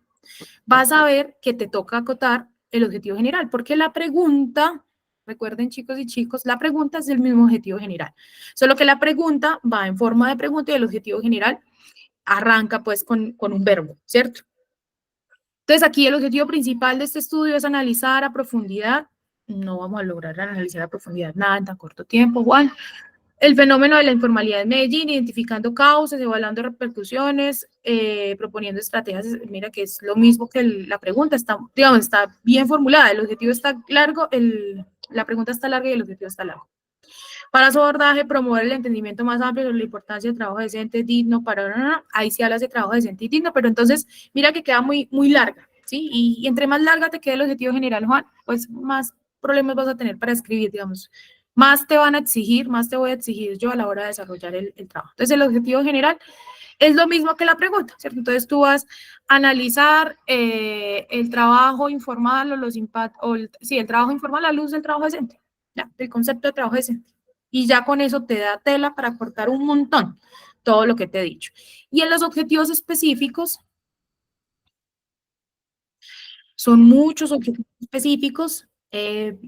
vas a ver que te toca acotar el objetivo general, porque la pregunta, recuerden chicos y chicos, la pregunta es el mismo objetivo general, solo que la pregunta va en forma de pregunta y el objetivo general arranca pues con un verbo, ¿cierto? Entonces aquí el objetivo principal de este estudio es analizar a profundidad, no vamos a lograr analizar a profundidad nada en tan corto tiempo, Juan, el fenómeno de la informalidad en Medellín, identificando causas, evaluando repercusiones, proponiendo estrategias. Mira que es lo mismo que la pregunta, está, digamos, está bien formulada, el objetivo está largo, la pregunta está larga y el objetivo está largo. Para su abordaje, promover el entendimiento más amplio sobre la importancia del trabajo decente, digno, ahí sí hablas de trabajo decente y digno, pero entonces mira que queda muy, muy larga, ¿sí? Y entre más larga te quede el objetivo general, Juan, pues más problemas vas a tener para escribir, digamos, más te van a exigir, más te voy a exigir yo a la hora de desarrollar el trabajo. Entonces, el objetivo general es lo mismo que la pregunta, ¿cierto? Entonces, tú vas a analizar el trabajo informal o los impactos, sí, el trabajo informal a la luz del trabajo decente, ya, el concepto de trabajo decente. Y ya con eso te da tela para cortar un montón todo lo que te he dicho. Y en los objetivos específicos, son muchos objetivos específicos.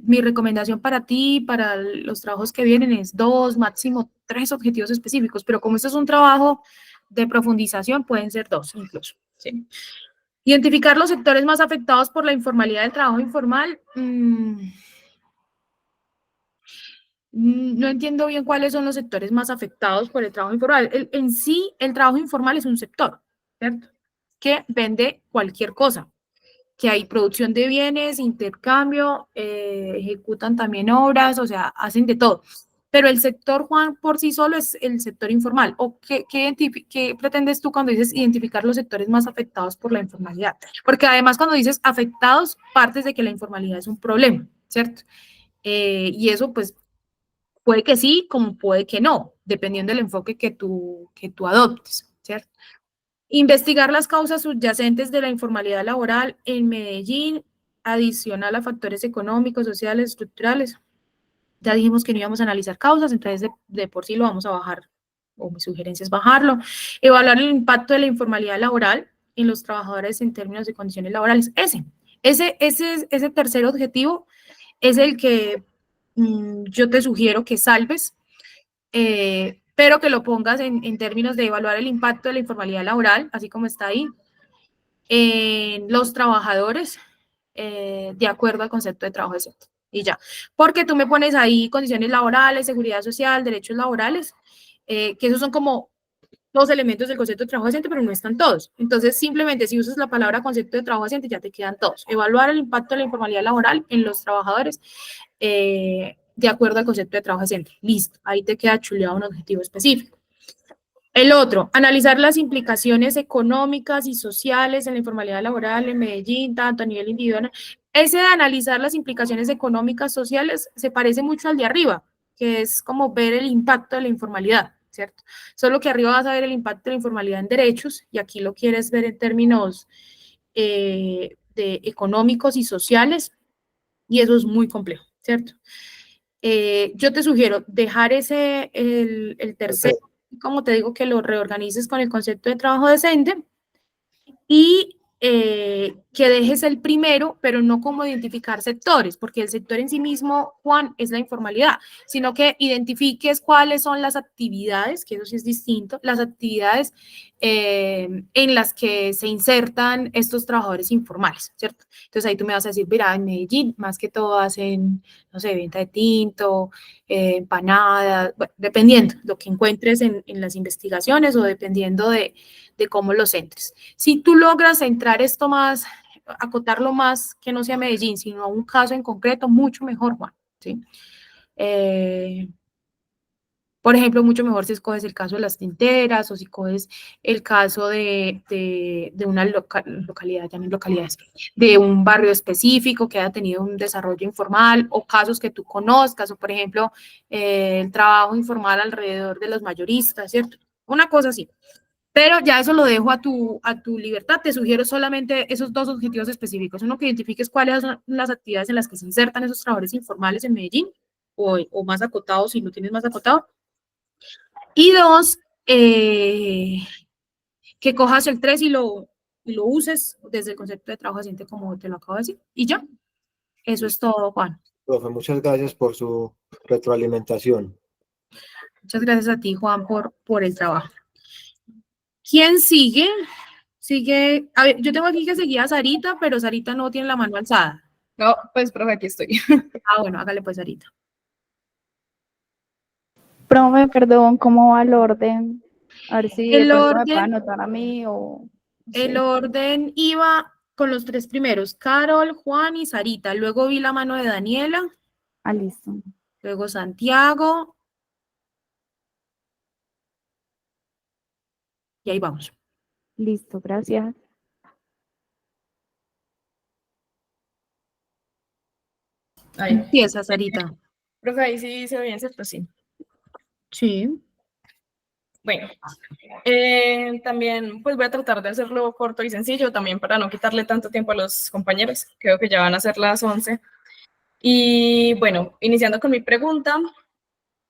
Mi recomendación para ti, para los trabajos que vienen, es 2, máximo 3 objetivos específicos, pero como este es un trabajo de profundización, pueden ser 2 incluso, ¿sí? Identificar los sectores más afectados por la informalidad del trabajo informal. No entiendo bien cuáles son los sectores más afectados por el trabajo informal. En sí, el trabajo informal es un sector, ¿cierto? Que vende cualquier cosa, que hay producción de bienes, intercambio, ejecutan también obras, o sea, hacen de todo. Pero el sector, Juan, por sí solo es el sector informal. ¿O qué pretendes tú cuando dices identificar los sectores más afectados por la informalidad? Porque además cuando dices afectados, partes de que la informalidad es un problema, ¿cierto? Y eso, pues, puede que sí, como puede que no, dependiendo del enfoque que tú adoptes, ¿cierto? Investigar las causas subyacentes de la informalidad laboral en Medellín, adicional a factores económicos, sociales, estructurales. Ya dijimos que no íbamos a analizar causas, entonces de por sí lo vamos a bajar, o mi sugerencia es bajarlo. Evaluar el impacto de la informalidad laboral en los trabajadores en términos de condiciones laborales. Ese tercer objetivo es el que yo te sugiero que salves, pero que lo pongas en términos de evaluar el impacto de la informalidad laboral, así como está ahí, en los trabajadores, de acuerdo al concepto de trabajo decente. Y ya, porque tú me pones ahí condiciones laborales, seguridad social, derechos laborales, que esos son como los elementos del concepto de trabajo decente, pero no están todos. Entonces, simplemente si usas la palabra concepto de trabajo decente, ya te quedan todos. Evaluar el impacto de la informalidad laboral en los trabajadores, de acuerdo al concepto de trabajo decente. Listo, ahí te queda chuleado un objetivo específico. El otro, analizar las implicaciones económicas y sociales en la informalidad laboral en Medellín, tanto a nivel individual. Ese de analizar las implicaciones económicas, sociales, se parece mucho al de arriba, que es como ver el impacto de la informalidad, ¿cierto? Solo que arriba vas a ver el impacto de la informalidad en derechos y aquí lo quieres ver en términos de económicos y sociales, y eso es muy complejo, ¿cierto? Yo te sugiero dejar el tercero, como te digo, que lo reorganices con el concepto de trabajo decente y que dejes el primero, pero no como identificar sectores, porque el sector en sí mismo, Juan, es la informalidad, sino que identifiques cuáles son las actividades, que eso sí es distinto, las actividades en las que se insertan estos trabajadores informales, ¿cierto? Entonces ahí tú me vas a decir, mira, en Medellín más que todo hacen, no sé, venta de tinto, empanadas, bueno, dependiendo lo que encuentres en las investigaciones o dependiendo de cómo los entres. Si tú logras centrar esto más, acotarlo más, que no sea Medellín, sino a un caso en concreto, mucho mejor, Juan, ¿sí? Por ejemplo, mucho mejor si escoges el caso de las tinteras o si coges el caso de una localidad, ya no localidades, de un barrio específico que haya tenido un desarrollo informal o casos que tú conozcas, o por ejemplo, el trabajo informal alrededor de los mayoristas, ¿cierto? Una cosa así. Pero ya eso lo dejo a tu libertad. Te sugiero solamente esos dos objetivos específicos. Uno, que identifiques cuáles son las actividades en las que se insertan esos trabajadores informales en Medellín, o más acotados, si lo tienes más acotado. Y dos, que cojas el 3 y lo uses desde el concepto de trabajo decente, como te lo acabo de decir. Y ya, eso es todo, Juan. Profe, muchas gracias por su retroalimentación. Muchas gracias a ti, Juan, por el trabajo. ¿Quién sigue? Sigue, a ver, yo tengo aquí que seguir a Sarita, pero Sarita no tiene la mano alzada. No, pues, profe, aquí estoy. Ah, bueno, hágale pues, Sarita. Profe, perdón, ¿cómo va el orden? A ver si de El pronto me puede orden, anotar a mí o... no el sé. orden iba con los tres primeros, Carol, Juan y Sarita. Luego vi la mano de Daniela, Ah, listo. luego Santiago. Y ahí vamos. Listo, gracias. Ahí. Empieza, Sarita. Profe, ahí sí se ve bien, ¿cierto? Sí. Sí. Bueno, también pues voy a tratar de hacerlo corto y sencillo, también para no quitarle tanto tiempo a los compañeros. Creo que ya van a ser las 11. Y bueno, iniciando con mi pregunta,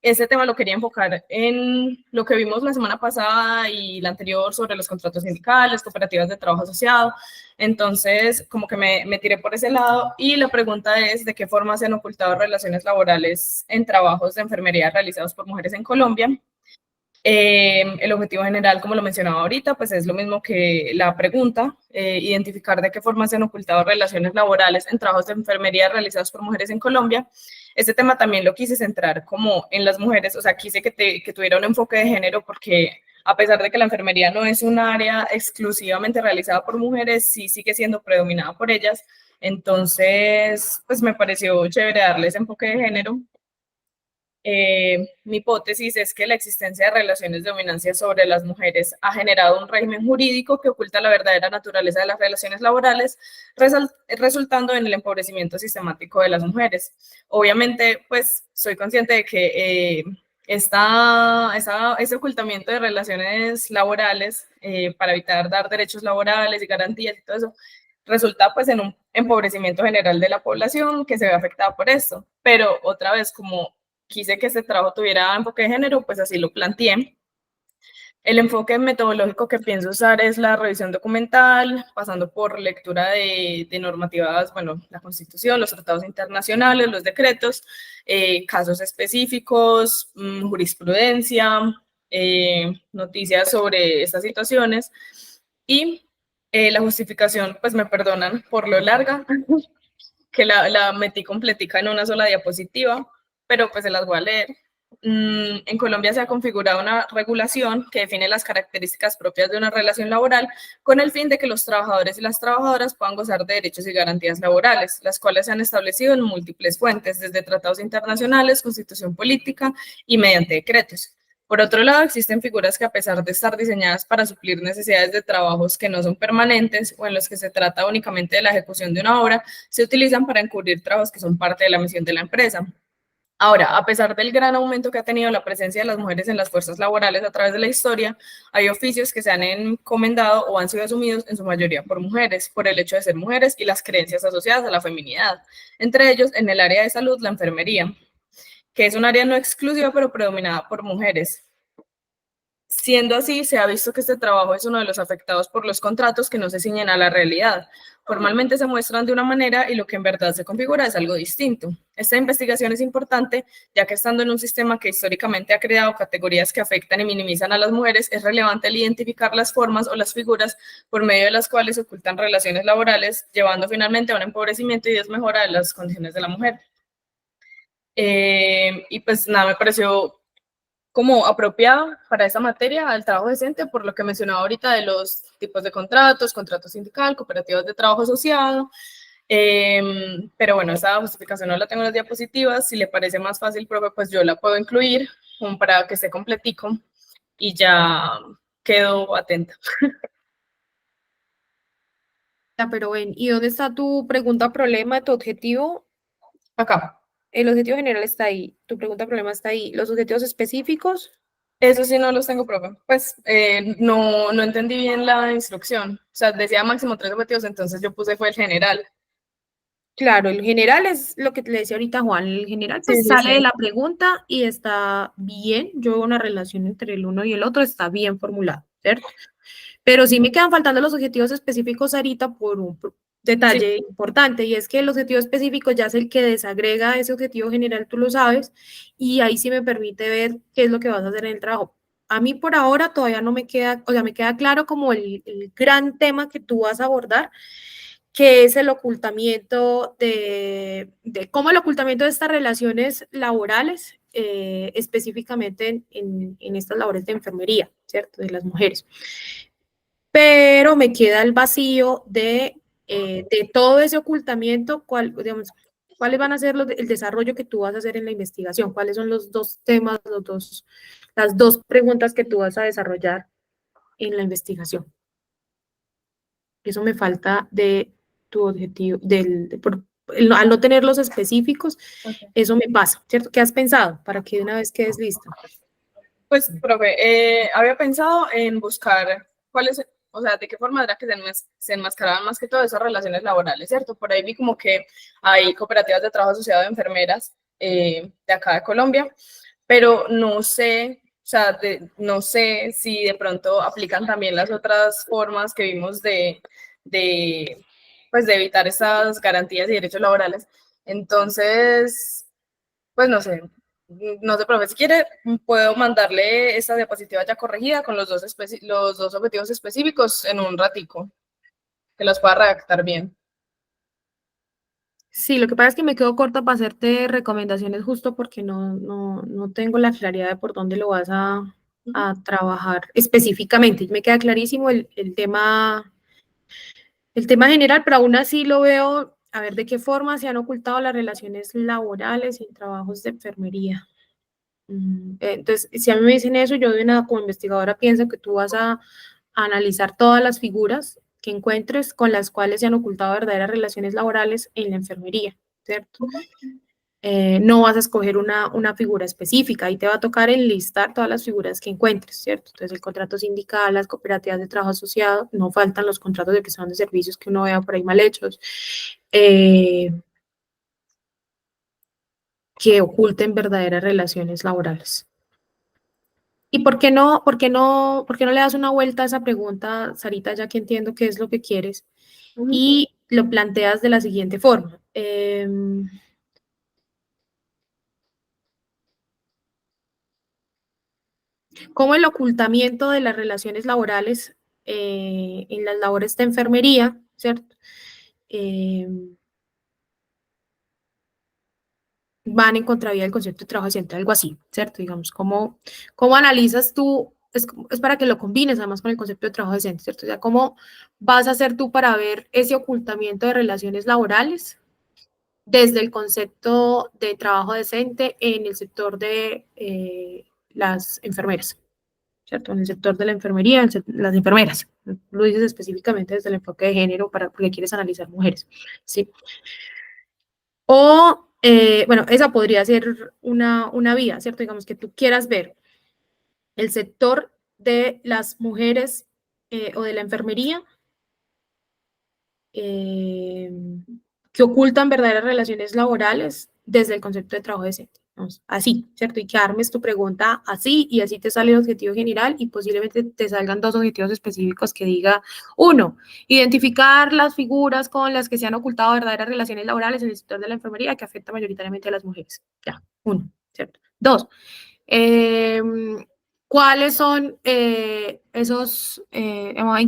este tema lo quería enfocar en lo que vimos la semana pasada y la anterior sobre los contratos sindicales, cooperativas de trabajo asociado. Entonces, como que me tiré por ese lado y la pregunta es: ¿de qué forma se han ocultado relaciones laborales en trabajos de enfermería realizados por mujeres en Colombia? El objetivo general, como lo mencionaba ahorita, pues es lo mismo que la pregunta, identificar de qué forma se han ocultado relaciones laborales en trabajos de enfermería realizados por mujeres en Colombia. Este tema también lo quise centrar como en las mujeres, o sea, quise que tuviera un enfoque de género, porque a pesar de que la enfermería no es un área exclusivamente realizada por mujeres, sí sigue siendo predominada por ellas. Entonces, pues me pareció chévere darle ese enfoque de género. Mi hipótesis es que la existencia de relaciones de dominancia sobre las mujeres ha generado un régimen jurídico que oculta la verdadera naturaleza de las relaciones laborales, resultando en el empobrecimiento sistemático de las mujeres. Obviamente, pues soy consciente de que ese ocultamiento de relaciones laborales para evitar dar derechos laborales y garantías y todo eso resulta pues en un empobrecimiento general de la población que se ve afectada por esto. Pero otra vez, como quise que este trabajo tuviera enfoque de género, pues así lo planteé. El enfoque metodológico que pienso usar es la revisión documental, pasando por lectura de normativas, bueno, la Constitución, los tratados internacionales, los decretos, casos específicos, jurisprudencia, noticias sobre estas situaciones, y la justificación, pues me perdonan por lo larga, que la metí completica en una sola diapositiva, pero pues se las voy a leer. En Colombia se ha configurado una regulación que define las características propias de una relación laboral con el fin de que los trabajadores y las trabajadoras puedan gozar de derechos y garantías laborales, las cuales se han establecido en múltiples fuentes, desde tratados internacionales, constitución política y mediante decretos. Por otro lado, existen figuras que, a pesar de estar diseñadas para suplir necesidades de trabajos que no son permanentes o en los que se trata únicamente de la ejecución de una obra, se utilizan para encubrir trabajos que son parte de la misión de la empresa. Ahora, a pesar del gran aumento que ha tenido la presencia de las mujeres en las fuerzas laborales a través de la historia, hay oficios que se han encomendado o han sido asumidos en su mayoría por mujeres, por el hecho de ser mujeres y las creencias asociadas a la feminidad. Entre ellos, en el área de salud, la enfermería, que es un área no exclusiva pero predominada por mujeres. Siendo así, se ha visto que este trabajo es uno de los afectados por los contratos que no se ciñen a la realidad. Formalmente se muestran de una manera y lo que en verdad se configura es algo distinto. Esta investigación es importante, ya que estando en un sistema que históricamente ha creado categorías que afectan y minimizan a las mujeres, es relevante el identificar las formas o las figuras por medio de las cuales se ocultan relaciones laborales, llevando finalmente a un empobrecimiento y desmejora de las condiciones de la mujer. Y pues nada, me pareció como apropiado para esa materia al trabajo decente, por lo que mencionaba ahorita de los tipos de contratos, contrato sindical, cooperativas de trabajo asociado, Pero bueno, esa justificación no la tengo en las diapositivas. Si le parece más fácil, profe, pues yo la puedo incluir como para que esté completico y ya quedo atenta. Ya, pero ven, ¿y dónde está tu pregunta problema, tu objetivo? Acá. El objetivo general está ahí, tu pregunta problema está ahí. Los objetivos específicos, Eso sí no los tengo, profe. Pues no entendí bien la instrucción. O sea, decía máximo 3 objetivos, entonces yo puse fue el general. claro, el general es lo que le decía ahorita Juan, el general Sí, pues sí, sale de sí. la pregunta y está bien, yo veo una relación entre el uno y el otro, está bien formulado, ¿cierto? Pero sí me quedan faltando los objetivos específicos ahorita por un Sí, detalle importante, y es que el objetivo específico ya es el que desagrega ese objetivo general, tú lo sabes, y ahí sí me permite ver qué es lo que vas a hacer en el trabajo. A mí por ahora todavía no me queda, o sea, me queda claro como el gran tema que tú vas a abordar, que es el ocultamiento de cómo el ocultamiento de estas relaciones laborales, específicamente en estas labores de enfermería, ¿cierto? De las mujeres. Pero me queda el vacío de todo ese ocultamiento, digamos, cuáles van a ser el desarrollo que tú vas a hacer en la investigación, cuáles son los dos temas, las dos preguntas que tú vas a desarrollar en la investigación. Eso me falta de tu objetivo, al no tener los específicos, okay. eso me pasa, ¿cierto? ¿Qué has pensado para que de una vez quedes lista? Pues, profe, había pensado en buscar cuáles, o sea, de qué forma era que se enmascaraban más que todo esas relaciones laborales, ¿cierto? Por ahí vi como que hay cooperativas de trabajo asociado de enfermeras de acá de Colombia, pero no sé, o sea, no sé si de pronto aplican también las otras formas que vimos pues de evitar esas garantías y derechos laborales. Entonces, pues no sé, profe, si quiere, puedo mandarle esta diapositiva ya corregida con los dos objetivos específicos en un ratico, que los pueda redactar bien. Sí, lo que pasa es que me quedo corta para hacerte recomendaciones justo porque no tengo la claridad de por dónde lo vas a trabajar específicamente. Me queda clarísimo el tema general, pero aún así lo veo, a ver de qué forma se han ocultado las relaciones laborales en trabajos de enfermería. Entonces, si a mí me dicen eso, yo de una como investigadora pienso que tú vas a analizar todas las figuras que encuentres con las cuales se han ocultado verdaderas relaciones laborales en la enfermería, ¿cierto? No vas a escoger una figura específica, y te va a tocar enlistar todas las figuras que encuentres, ¿cierto? Entonces, el contrato sindical, las cooperativas de trabajo asociado, no faltan los contratos de prestación de servicios que uno vea por ahí mal hechos, que oculten verdaderas relaciones laborales. ¿Y por qué no le das una vuelta a esa pregunta, Sarita, ya que entiendo qué es lo que quieres, y lo planteas de la siguiente forma? ¿Cómo el ocultamiento de las relaciones laborales en las labores de enfermería, ¿cierto? Van en contravía del concepto de trabajo decente, algo así, ¿cierto? Digamos, ¿cómo analizas tú? Es para que lo combines además con el concepto de trabajo decente, ¿cierto? O sea, ¿cómo vas a hacer tú para ver ese ocultamiento de relaciones laborales desde el concepto de trabajo decente en el sector de las enfermeras, ¿cierto? En el sector de la enfermería, las enfermeras. Lo dices específicamente desde el enfoque de género porque quieres analizar mujeres, ¿sí? O, bueno, esa podría ser una vía, ¿cierto? Digamos que tú quieras ver el sector de las mujeres o de la enfermería eh, que ocultan verdaderas relaciones laborales desde el concepto de trabajo decente. Vamos, así, ¿cierto? Y que armes tu pregunta así, y así te sale el objetivo general y posiblemente te salgan dos objetivos específicos que diga, uno, identificar las figuras con las que se han ocultado verdaderas relaciones laborales en el sector de la enfermería que afecta mayoritariamente a las mujeres. Ya, uno, ¿cierto? Dos, eh, ¿cuáles son en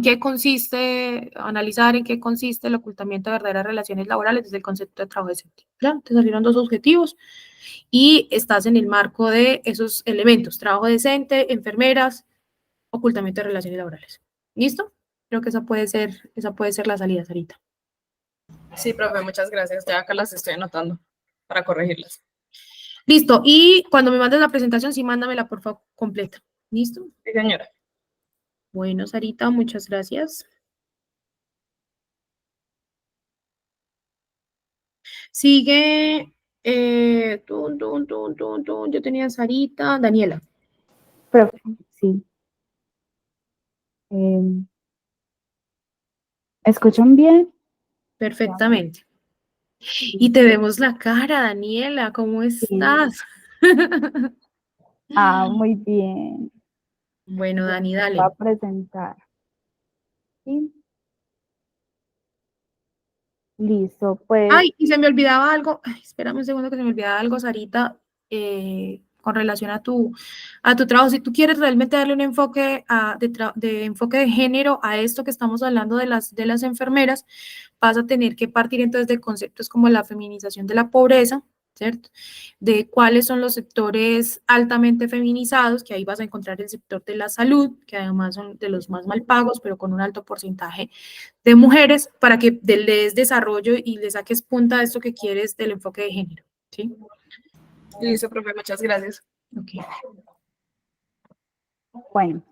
qué consiste, analizar en qué consiste el ocultamiento de verdaderas relaciones laborales desde el concepto de trabajo decente? Ya, te salieron dos objetivos y estás en el marco de esos elementos: trabajo decente, enfermeras, ocultamiento de relaciones laborales. ¿Listo? Creo que esa puede ser la salida, Sarita. Sí, profe, muchas gracias. Ya acá las estoy anotando para corregirlas. Listo. Y cuando me mandes la presentación, sí, mándamela, por favor, completa. ¿Listo? Sí, señora. Bueno, Sarita, muchas gracias. Sigue. Yo tenía a Sarita, Daniela. Profe, sí. ¿Escuchan bien? Perfectamente. Y te vemos la cara, Daniela. ¿Cómo estás? Ah, muy bien. Bueno, Dani, Voy dale. a presentar. ¿Sí? Listo, pues Ay, y se me olvidaba algo. Ay, espérame un segundo que se me olvidaba algo, Sarita, con relación a tu trabajo. Si tú quieres realmente darle un enfoque de enfoque de género a esto que estamos hablando de las enfermeras, vas a tener que partir entonces de conceptos como la feminización de la pobreza, ¿cierto? De cuáles son los sectores altamente feminizados, que ahí vas a encontrar el sector de la salud, que además son de los más mal pagos, pero con un alto porcentaje de mujeres, para que le des desarrollo y le saques punta a esto que quieres del enfoque de género, ¿sí? Listo, profe, muchas gracias. Ok. bueno,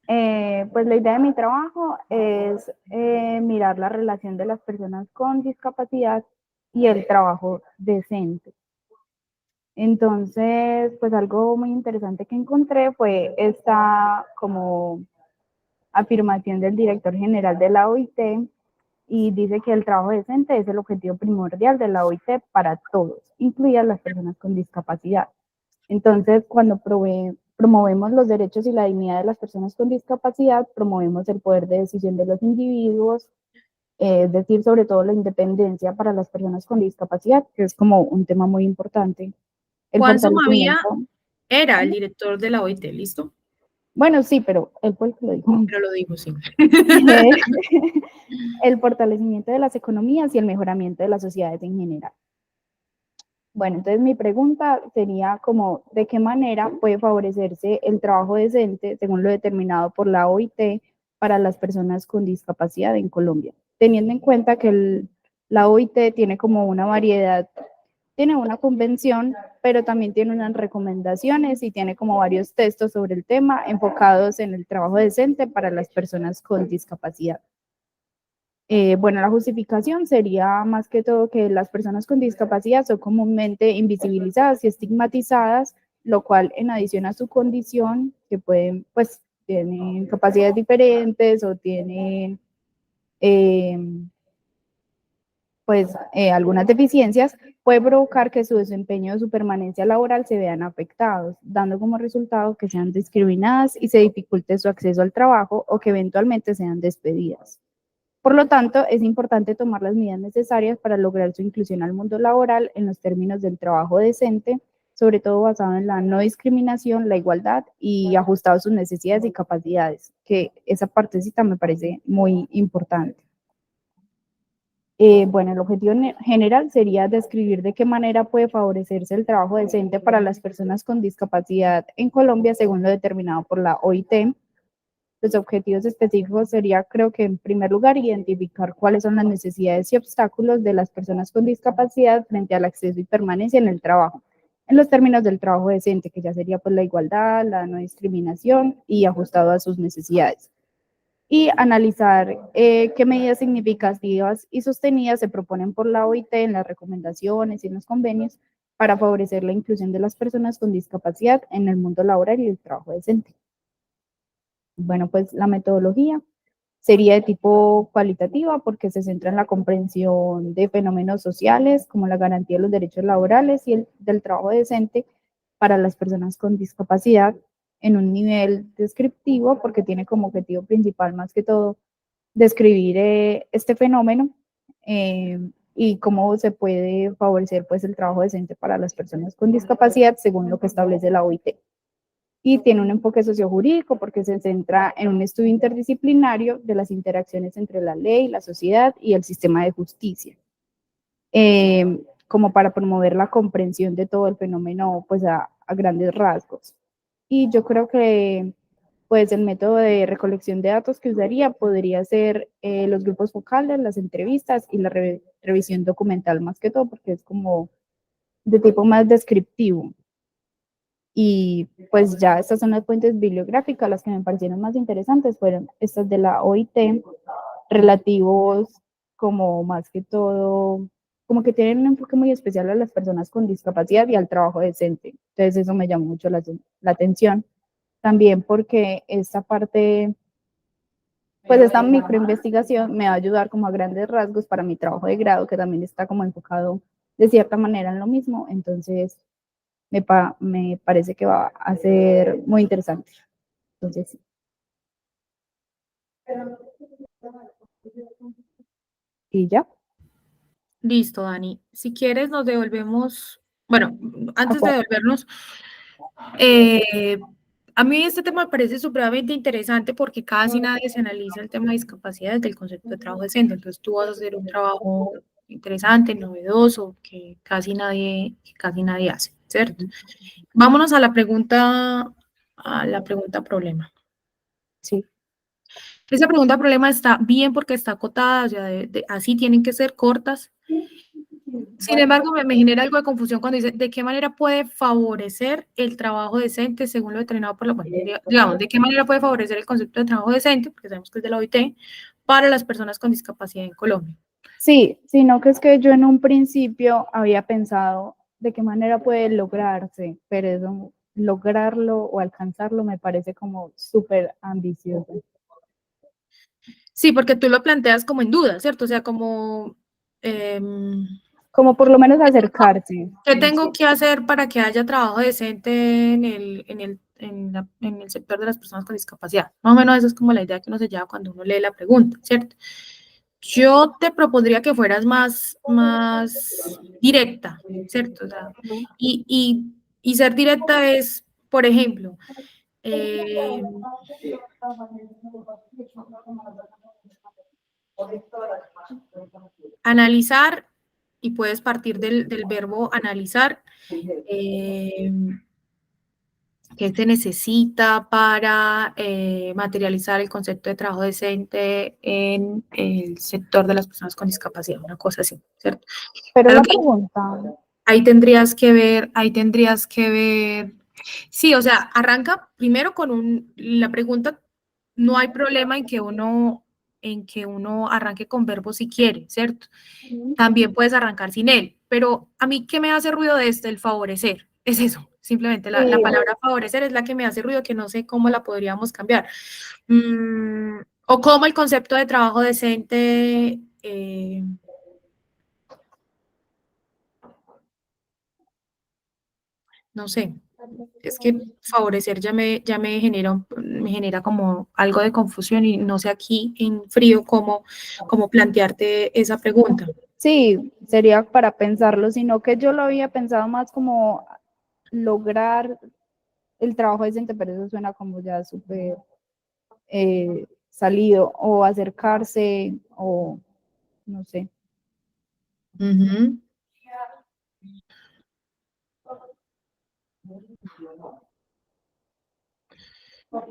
pues la idea de mi trabajo es mirar la relación de las personas con discapacidad y el trabajo decente. Entonces, pues algo muy interesante que encontré fue esta como afirmación del director general de la OIT y dice que el trabajo decente es el objetivo primordial de la OIT para todos, incluidas las personas con discapacidad. Entonces, cuando promovemos los derechos y la dignidad de las personas con discapacidad, promovemos el poder de decisión de los individuos, es decir, sobre todo la independencia para las personas con discapacidad, que es como un tema muy importante. El Juan Sumavía fortalecimiento. era el director de la OIT, ¿listo? Bueno, sí, pero él fue el que lo dijo. Pero lo digo, sí. El fortalecimiento de las economías y el mejoramiento de las sociedades en general. Bueno, entonces mi pregunta sería como, ¿de qué manera puede favorecerse el trabajo decente, según lo determinado por la OIT, para las personas con discapacidad en Colombia? Teniendo en cuenta que la OIT tiene como una variedad, tiene una convención, pero también tiene unas recomendaciones y tiene como varios textos sobre el tema enfocados en el trabajo decente para las personas con discapacidad. Bueno, la justificación sería más que todo que las personas con discapacidad son comúnmente invisibilizadas y estigmatizadas, lo cual en adición a su condición, que pueden, pues, tienen capacidades diferentes o tienen, eh, algunas deficiencias, puede provocar que su desempeño o su permanencia laboral se vean afectados, dando como resultado que sean discriminadas y se dificulte su acceso al trabajo o que eventualmente sean despedidas. Por lo tanto, es importante tomar las medidas necesarias para lograr su inclusión al mundo laboral en los términos del trabajo decente, sobre todo basado en la no discriminación, la igualdad y ajustado a sus necesidades y capacidades, que esa partecita me parece muy importante. Bueno, el objetivo general sería describir de qué manera puede favorecerse el trabajo decente para las personas con discapacidad en Colombia, según lo determinado por la OIT. Los objetivos específicos sería, creo que en primer lugar, identificar cuáles son las necesidades y obstáculos de las personas con discapacidad frente al acceso y permanencia en el trabajo, en los términos del trabajo decente, que ya sería pues la igualdad, la no discriminación y ajustado a sus necesidades. Y analizar qué medidas significativas y sostenidas se proponen por la OIT en las recomendaciones y en los convenios para favorecer la inclusión de las personas con discapacidad en el mundo laboral y el trabajo decente. Bueno, pues la metodología sería de tipo cualitativa porque se centra en la comprensión de fenómenos sociales como la garantía de los derechos laborales y el del trabajo decente para las personas con discapacidad en un nivel descriptivo porque tiene como objetivo principal más que todo describir este fenómeno y cómo se puede favorecer pues el trabajo decente para las personas con discapacidad según lo que establece la OIT. Y tiene un enfoque sociojurídico porque se centra en un estudio interdisciplinario de las interacciones entre la ley, la sociedad y el sistema de justicia, como para promover la comprensión de todo el fenómeno pues a grandes rasgos. Y yo creo que pues el método de recolección de datos que usaría podría ser los grupos focales, las entrevistas y la revisión documental más que todo, porque es como de tipo más descriptivo. Y pues ya estas son las fuentes bibliográficas, las que me parecieron más interesantes fueron estas de la OIT, relativos como más que todo, como que tienen un enfoque muy especial a las personas con discapacidad y al trabajo decente. Entonces eso me llamó mucho la atención. También porque esta parte, pues esta microinvestigación me va a ayudar como a grandes rasgos para mi trabajo de grado, que también está como enfocado de cierta manera en lo mismo. Entonces me parece que va a ser muy interesante. Entonces, sí. Y ya. Listo, Dani. Si quieres, nos devolvemos. Bueno, antes de devolvernos, a mí este tema me parece supremamente interesante porque casi nadie se analiza el tema de discapacidad desde el concepto de trabajo decente. Entonces, tú vas a hacer un trabajo interesante, novedoso, que casi nadie hace, ¿cierto? Vámonos a la pregunta problema. Sí. Esa pregunta problema está bien porque está acotada, o sea, así tienen que ser cortas. Sin embargo, me genera algo de confusión cuando dice, ¿de qué manera puede favorecer el trabajo decente según lo determinado por la, bueno, digamos, ¿de qué manera puede favorecer el concepto de trabajo decente, porque sabemos que es de la OIT, para las personas con discapacidad en Colombia? Sí, sino que es que yo en un principio había pensado de qué manera puede lograrse, pero eso, lograrlo o alcanzarlo me parece como súper ambicioso. Sí, porque tú lo planteas como en duda, ¿cierto? O sea, como... Como por lo menos acercarse. ¿qué tengo que hacer para que haya trabajo decente en el sector de las personas con discapacidad? Más o menos esa es como la idea que uno se lleva cuando uno lee la pregunta, ¿cierto? Yo te propondría que fueras más directa, ¿cierto? O sea, y ser directa es, por ejemplo, analizar, y puedes partir del verbo analizar, qué se necesita para materializar el concepto de trabajo decente en el sector de las personas con discapacidad, una cosa así, ¿cierto? Pero Claro la que pregunta, ahí tendrías que ver, sí, o sea, arranca primero con la pregunta, no hay problema en que uno arranque con verbo si quiere, ¿cierto? También puedes arrancar sin él, pero a mí, ¿qué me hace ruido de el favorecer? Es eso, simplemente la palabra favorecer es la que me hace ruido, que no sé cómo la podríamos cambiar. O cómo el concepto de trabajo decente... no sé, es que favorecer ya me genera como algo de confusión y no sé aquí en frío cómo plantearte esa pregunta. sí, sería para pensarlo, sino que yo lo había pensado más como lograr el trabajo decente, pero eso suena como ya súper salido, o acercarse, o no sé. Ujú.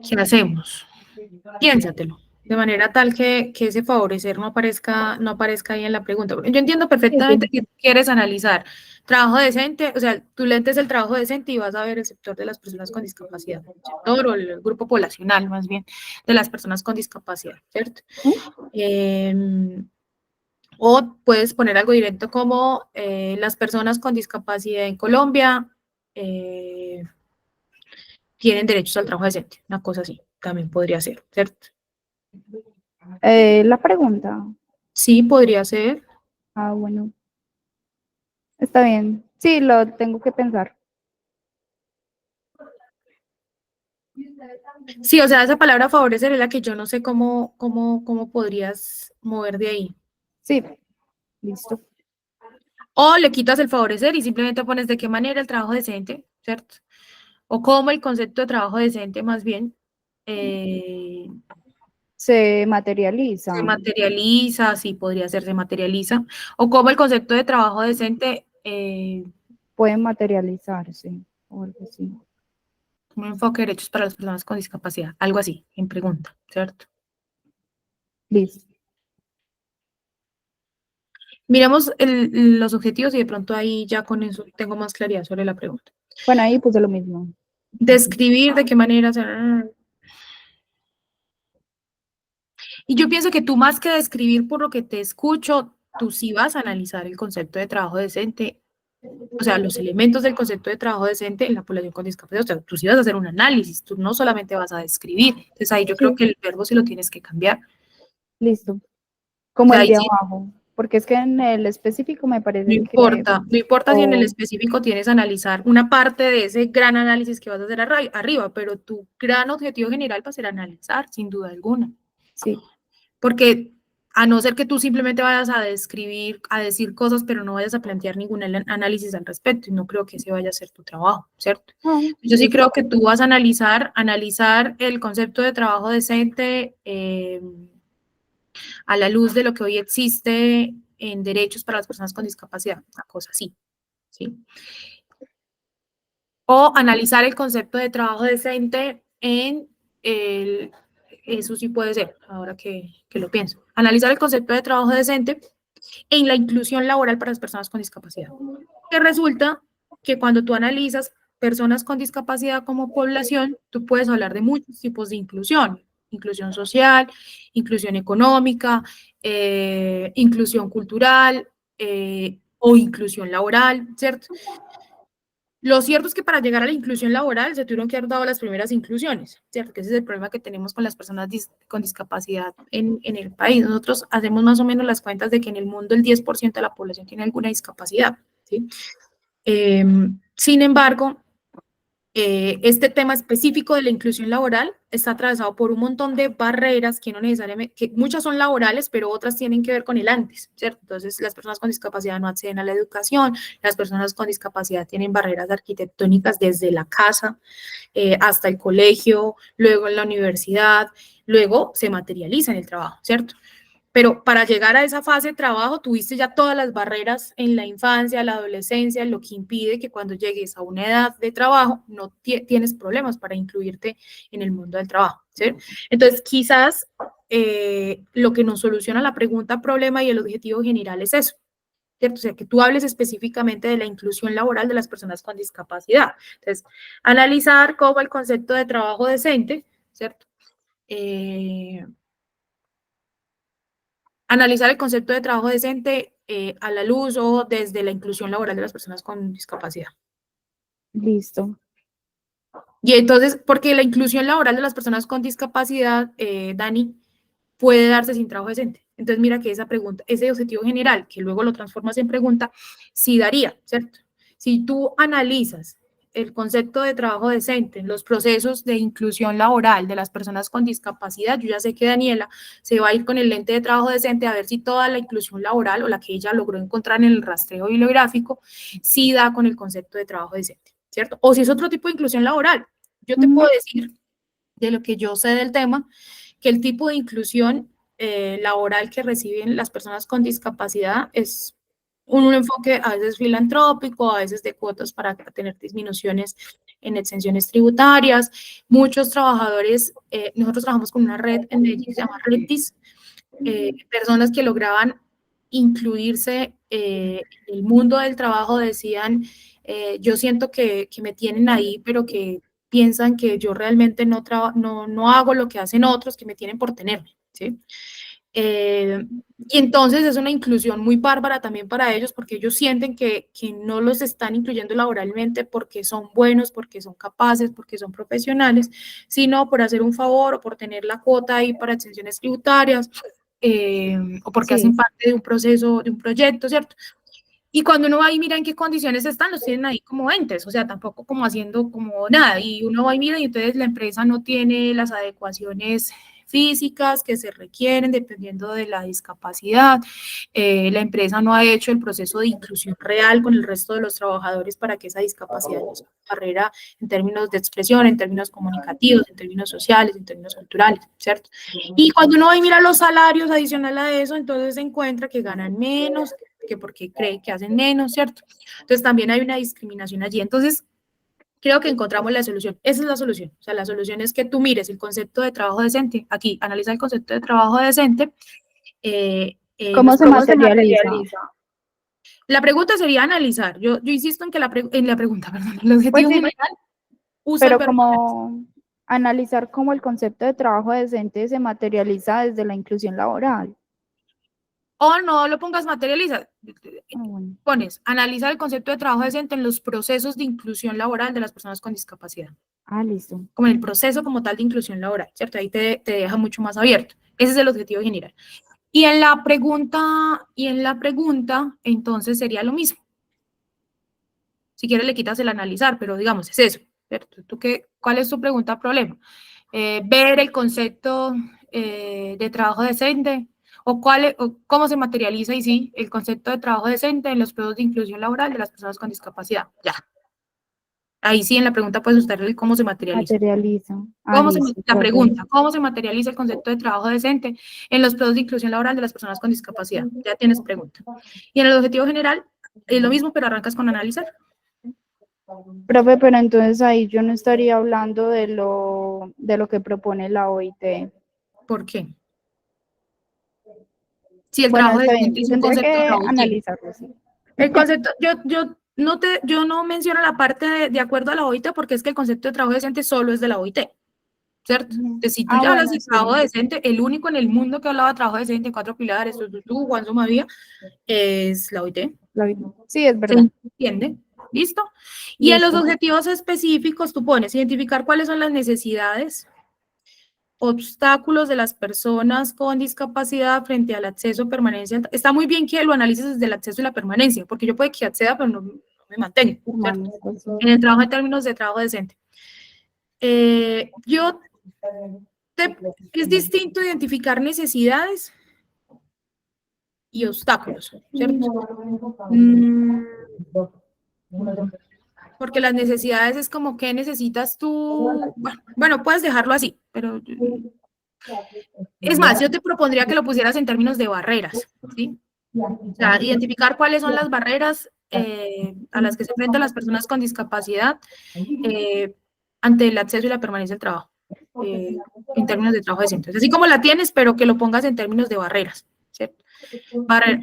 ¿Qué hacemos? Piénsatelo, de manera tal que ese favorecer no aparezca ahí en la pregunta. Yo entiendo Sí, perfectamente sí. que quieres analizar trabajo decente, o sea, tu lente es el trabajo decente y vas a ver el sector de las personas con discapacidad, el sector o el grupo poblacional más bien de las personas con discapacidad, ¿cierto? O puedes poner algo directo como las personas con discapacidad en Colombia tienen derechos al trabajo decente, una cosa así, también podría ser, ¿cierto? La pregunta. Sí, podría ser. Ah, bueno, está bien. Sí, lo tengo que pensar. Sí, o sea, esa palabra favorecer es la que yo no sé cómo podrías mover de ahí. Sí, listo. O le quitas el favorecer y simplemente pones de qué manera el trabajo decente, ¿cierto? O cómo el concepto de trabajo decente más bien Se materializa. se materializa, sí, podría ser se materializa. O cómo el concepto de trabajo decente, Puede materializarse o algo así. un enfoque de derechos para las personas con discapacidad, algo así, en pregunta, ¿cierto? Listo. Miramos los objetivos y de pronto ahí ya con eso tengo más claridad sobre la pregunta. Bueno, ahí puse lo mismo. Describir de qué manera se... Y yo pienso que tú más que describir por lo que te escucho, tú sí vas a analizar el concepto de trabajo decente, o sea, los elementos del concepto de trabajo decente en la población con discapacidad. O sea, tú sí vas a hacer un análisis, tú no solamente vas a describir. Entonces ahí yo creo Sí. que el verbo sí lo tienes que cambiar. Listo. O Como sea, el ahí de sí, abajo, porque es que en el específico me no parece que... importa, no importa si en el o- específico tienes que analizar una parte de ese gran análisis que vas a hacer arriba, pero tu gran objetivo general va a ser analizar, sin duda alguna. sí, Porque a no ser que tú simplemente vayas a describir, a decir cosas, pero no vayas a plantear ningún análisis al respecto, y no creo que ese vaya a ser tu trabajo, ¿cierto? Yo sí listo. creo que tú vas a analizar el concepto de trabajo decente a la luz de lo que hoy existe en derechos para las personas con discapacidad, una cosa así, ¿sí? O analizar el concepto de trabajo decente en el, eso sí puede ser, ahora que lo pienso. Analizar el concepto de trabajo decente en la inclusión laboral para las personas con discapacidad. Que resulta que cuando tú analizas personas con discapacidad como población, tú puedes hablar de muchos tipos de inclusión. Inclusión social, inclusión económica, inclusión cultural o inclusión laboral, ¿cierto? Lo cierto es que para llegar a la inclusión laboral se tuvieron que haber dado las primeras inclusiones, ¿cierto? Que ese es el problema que tenemos con las personas con discapacidad en el país. Nosotros hacemos más o menos las cuentas de que en el mundo el 10% de la población tiene alguna discapacidad, ¿sí? Sin embargo, este tema específico de la inclusión laboral está atravesado por un montón de barreras que no necesariamente, que muchas son laborales, pero otras tienen que ver con el antes, ¿cierto? Entonces, las personas con discapacidad no acceden a la educación, las personas con discapacidad tienen barreras arquitectónicas desde la casa hasta el colegio, luego en la universidad, luego se materializa en el trabajo, ¿cierto? Pero para llegar a esa fase de trabajo tuviste ya todas las barreras en la infancia, la adolescencia, lo que impide que cuando llegues a una edad de trabajo no tienes problemas para incluirte en el mundo del trabajo, ¿sí? Entonces, quizás lo que nos soluciona la pregunta, problema y el objetivo general es eso, ¿cierto? O sea, que tú hables específicamente de la inclusión laboral de las personas con discapacidad. Entonces, analizar cómo el concepto de trabajo decente, ¿cierto? Analizar el concepto de trabajo decente a la luz o desde la inclusión laboral de las personas con discapacidad. Listo. Y entonces, porque la inclusión laboral de las personas con discapacidad, Dani, puede darse sin trabajo decente. Entonces, mira que esa pregunta, ese objetivo general, que luego lo transformas en pregunta, sí daría, ¿cierto? Si tú analizas el concepto de trabajo decente, los procesos de inclusión laboral de las personas con discapacidad, yo ya sé que Daniela se va a ir con el lente de trabajo decente a ver si toda la inclusión laboral o la que ella logró encontrar en el rastreo bibliográfico, sí da con el concepto de trabajo decente, ¿cierto? O si es otro tipo de inclusión laboral. Yo te puedo decir, de lo que yo sé del tema, que el tipo de inclusión laboral que reciben las personas con discapacidad es un enfoque a veces filantrópico, a veces de cuotas para tener disminuciones en exenciones tributarias. Muchos trabajadores, nosotros trabajamos con una red en Medellín que se llama Redis, personas que lograban incluirse en el mundo del trabajo decían, yo siento que me tienen ahí, pero que piensan que yo realmente no hago lo que hacen otros, que me tienen por tenerme, ¿sí? Y entonces es una inclusión muy bárbara también para ellos porque ellos sienten que no los están incluyendo laboralmente porque son buenos, porque son capaces, porque son profesionales, sino por hacer un favor o por tener la cuota ahí para exenciones tributarias o porque hacen parte de un proceso, de un proyecto, ¿cierto? Y cuando uno va y mira en qué condiciones están, los tienen ahí como entes, o sea, tampoco como haciendo como nada. Y uno va y mira y entonces la empresa no tiene las adecuaciones físicas que se requieren dependiendo de la discapacidad. La empresa no ha hecho el proceso de inclusión real con el resto de los trabajadores para que esa discapacidad no sea una barrera en términos de expresión, en términos comunicativos, en términos sociales, en términos culturales, ¿cierto? Y cuando uno va y mira los salarios adicional a eso, entonces se encuentra que ganan menos, que porque cree que hacen menos, ¿cierto? Entonces también hay una discriminación allí. Entonces, creo que encontramos la solución. Esa es la solución. O sea, la solución es que tú mires el concepto de trabajo decente. Aquí, analiza el concepto de trabajo decente. ¿Cómo se materializa? La pregunta sería analizar. Yo insisto en que en la pregunta, perdón, el objetivo sí, general usa el pero verbo como analizar cómo el concepto de trabajo decente se materializa desde la inclusión laboral. o no lo pongas materializa. Bueno. Pones, analizar el concepto de trabajo decente en los procesos de inclusión laboral de las personas con discapacidad. Listo. Como en el proceso como tal de inclusión laboral, ¿cierto? Ahí te deja mucho más abierto. Ese es el objetivo general. Y en la pregunta, entonces sería lo mismo. Si quieres le quitas el analizar, pero digamos, es eso, ¿cierto? ¿Cuál es tu pregunta problema? Ver el concepto de trabajo decente, o cómo se materializa, y sí, el concepto de trabajo decente en los procesos de inclusión laboral de las personas con discapacidad. Ya. Ahí sí en la pregunta puedes usar el cómo se materializa. Listo, La pregunta, perfecto. ¿cómo se materializa el concepto de trabajo decente en los procesos de inclusión laboral de las personas con discapacidad? Ya tienes pregunta. Y en el objetivo general, es lo mismo, pero arrancas con analizar. Profe, pero entonces ahí yo no estaría hablando de lo que propone la OIT. ¿Por qué? Si el Bueno, trabajo está bien, decente es un tendré concepto de que la OIT. analizarlo, sí. El concepto, yo no menciono la parte de acuerdo a la OIT, porque es que el concepto de trabajo decente solo es de la OIT, ¿cierto? Entonces, si tú ya hablas Bueno, de sí. trabajo decente, el único en el mundo que hablaba de trabajo decente en 4 pilares, tú, Juan Sumavía, es la OIT. Sí, es verdad. ¿Se entiende? ¿Listo? Y en los objetivos específicos tú pones identificar cuáles son las necesidades, obstáculos de las personas con discapacidad frente al acceso, permanencia. Está muy bien que lo analices desde el acceso y la permanencia, porque yo puede que acceda, pero no me mantengo, ¿cierto? En el trabajo en términos de trabajo decente. Es distinto identificar necesidades y obstáculos, ¿cierto? Porque las necesidades es como, ¿qué necesitas tú? Bueno, puedes dejarlo así, pero es más, yo te propondría que lo pusieras en términos de barreras, ¿sí? O sea, identificar cuáles son las barreras a las que se enfrentan las personas con discapacidad ante el acceso y la permanencia del trabajo, en términos de trabajo decente. Así como la tienes, pero que lo pongas en términos de barreras, ¿cierto?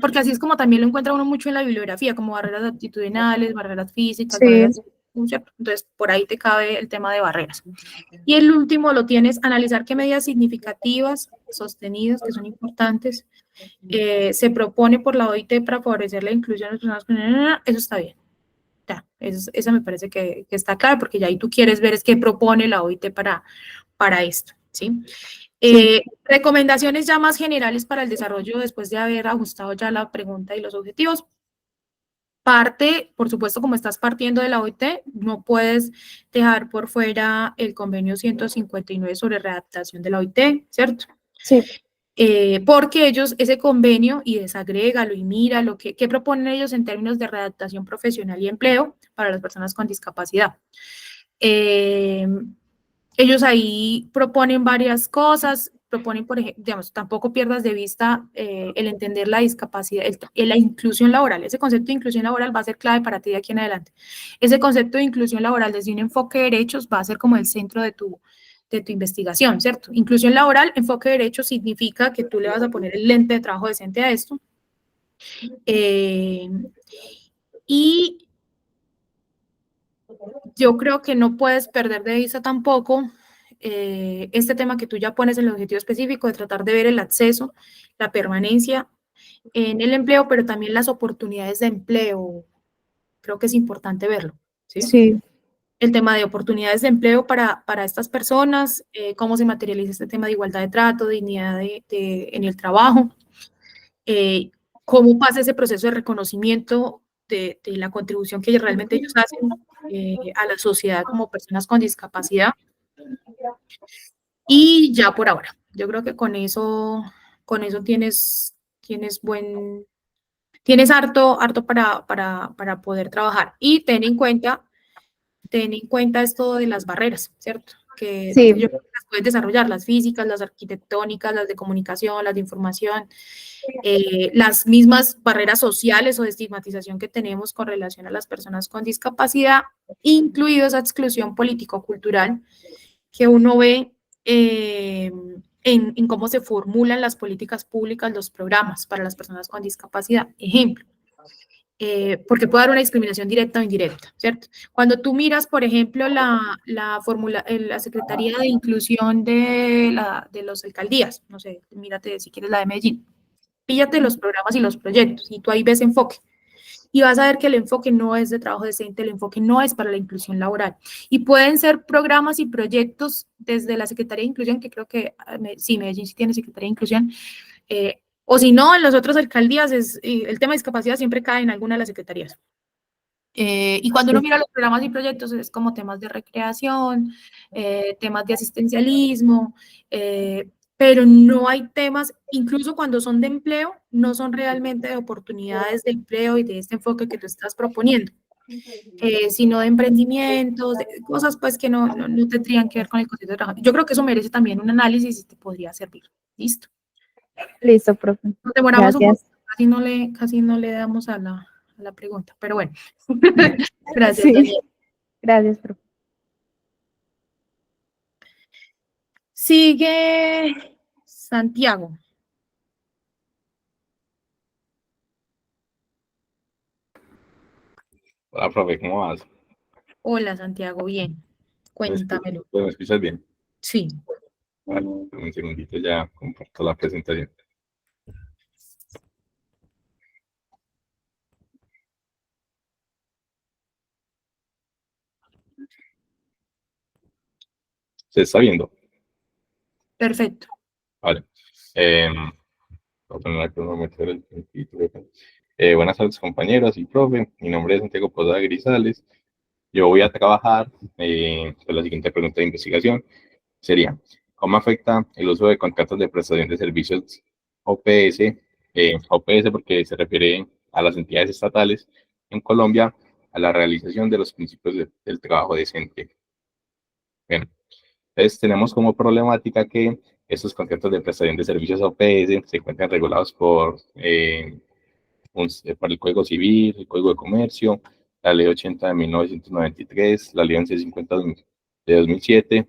Porque así es como también lo encuentra uno mucho en la bibliografía, como barreras actitudinales, barreras físicas, barreras, ¿cierto? Entonces, por ahí te cabe el tema de barreras. Y el último lo tienes, analizar qué medidas significativas, sostenidas, que son importantes, se propone por la OIT para favorecer la inclusión de las personas con... Eso está bien. Ya, esa me parece que está clara, porque ya ahí tú quieres ver es qué propone la OIT para esto, ¿sí? Recomendaciones ya más generales para el desarrollo después de haber ajustado ya la pregunta y los objetivos. Por supuesto, como estás partiendo de la OIT, no puedes dejar por fuera el convenio 159 sobre readaptación de la OIT, ¿cierto? Sí. Porque ellos, ese convenio, y desagrégalo y mira qué proponen ellos en términos de readaptación profesional y empleo para las personas con discapacidad. Ellos ahí proponen varias cosas, proponen, por ejemplo, digamos, tampoco pierdas de vista el entender la discapacidad, la inclusión laboral. Ese concepto de inclusión laboral va a ser clave para ti de aquí en adelante. Ese concepto de inclusión laboral desde un enfoque de derechos va a ser como el centro de tu investigación, ¿cierto? Inclusión laboral, enfoque de derechos significa que tú le vas a poner el lente de trabajo decente a esto. Y yo creo que no puedes perder de vista tampoco este tema que tú ya pones en el objetivo específico de tratar de ver el acceso, la permanencia en el empleo, pero también las oportunidades de empleo. Creo que es importante verlo, ¿sí? Sí. El tema de oportunidades de empleo para estas personas, cómo se materializa este tema de igualdad de trato, dignidad en el trabajo, cómo pasa ese proceso de reconocimiento de la contribución que realmente ellos hacen a la sociedad como personas con discapacidad. Y ya por ahora, yo creo que con eso tienes harto para poder trabajar. Y ten en cuenta esto de las barreras, ¿cierto? que Sí. yo creo que las puedes desarrollar, las físicas, las arquitectónicas, las de comunicación, las de información, las mismas barreras sociales o de estigmatización que tenemos con relación a las personas con discapacidad, incluido esa exclusión político-cultural que uno ve en cómo se formulan las políticas públicas, los programas para las personas con discapacidad. Ejemplo, porque puede haber una discriminación directa o indirecta, ¿cierto? Cuando tú miras, por ejemplo, la Secretaría de Inclusión de los alcaldías, no sé, mírate si quieres la de Medellín, píllate los programas y los proyectos, y tú ahí ves enfoque. Y vas a ver que el enfoque no es de trabajo decente, el enfoque no es para la inclusión laboral. Y pueden ser programas y proyectos desde la Secretaría de Inclusión, que creo que sí, Medellín sí tiene Secretaría de Inclusión, o si no, en las otras alcaldías, el tema de discapacidad siempre cae en alguna de las secretarías. Y cuando uno mira los programas y proyectos, es como temas de recreación, temas de asistencialismo, pero no hay temas, incluso cuando son de empleo, no son realmente de oportunidades de empleo y de este enfoque que tú estás proponiendo, sino de emprendimientos, de cosas pues que no tendrían que ver con el concepto de trabajo. Yo creo que eso merece también un análisis y te podría servir. Listo. Listo, profe. Nos demoramos un Gracias. poco, casi no le damos a la pregunta, pero bueno. Gracias, Sí. Daniel. Gracias, profe. Sigue Santiago. Hola, profe, ¿cómo vas? Hola, Santiago, bien. Cuéntamelo. ¿Me escuchas bien? Sí. Vale, un segundito, ya comparto la presentación. ¿Se está viendo? Perfecto. Vale. Voy a poner aquí un momento el título. Buenas tardes, compañeros y profe. Mi nombre es Santiago Posada Grisales. Yo voy a trabajar con la siguiente pregunta de investigación. Sería, ¿cómo afecta el uso de contratos de prestación de servicios OPS? OPS porque se refiere a las entidades estatales en Colombia a la realización de los principios del trabajo decente. Bien, entonces tenemos como problemática que estos contratos de prestación de servicios OPS se encuentran regulados por el Código Civil, el Código de Comercio, la Ley 80 de 1993, la Ley 1150 de 2007,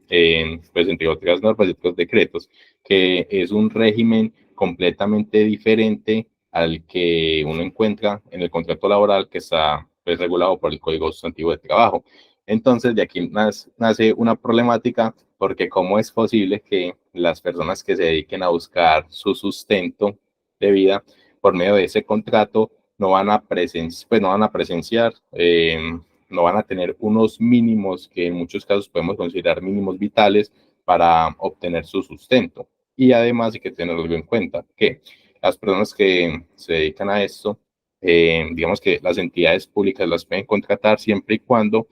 pues entre otras normas y otros decretos, que es un régimen completamente diferente al que uno encuentra en el contrato laboral que está pues, regulado por el Código Sustantivo de Trabajo. Entonces, de aquí nace una problemática porque cómo es posible que las personas que se dediquen a buscar su sustento de vida por medio de ese contrato no van a presenciar, no van a tener unos mínimos que en muchos casos podemos considerar mínimos vitales para obtener su sustento. Y además hay que tenerlo en cuenta que las personas que se dedican a esto, digamos que las entidades públicas las pueden contratar siempre y cuando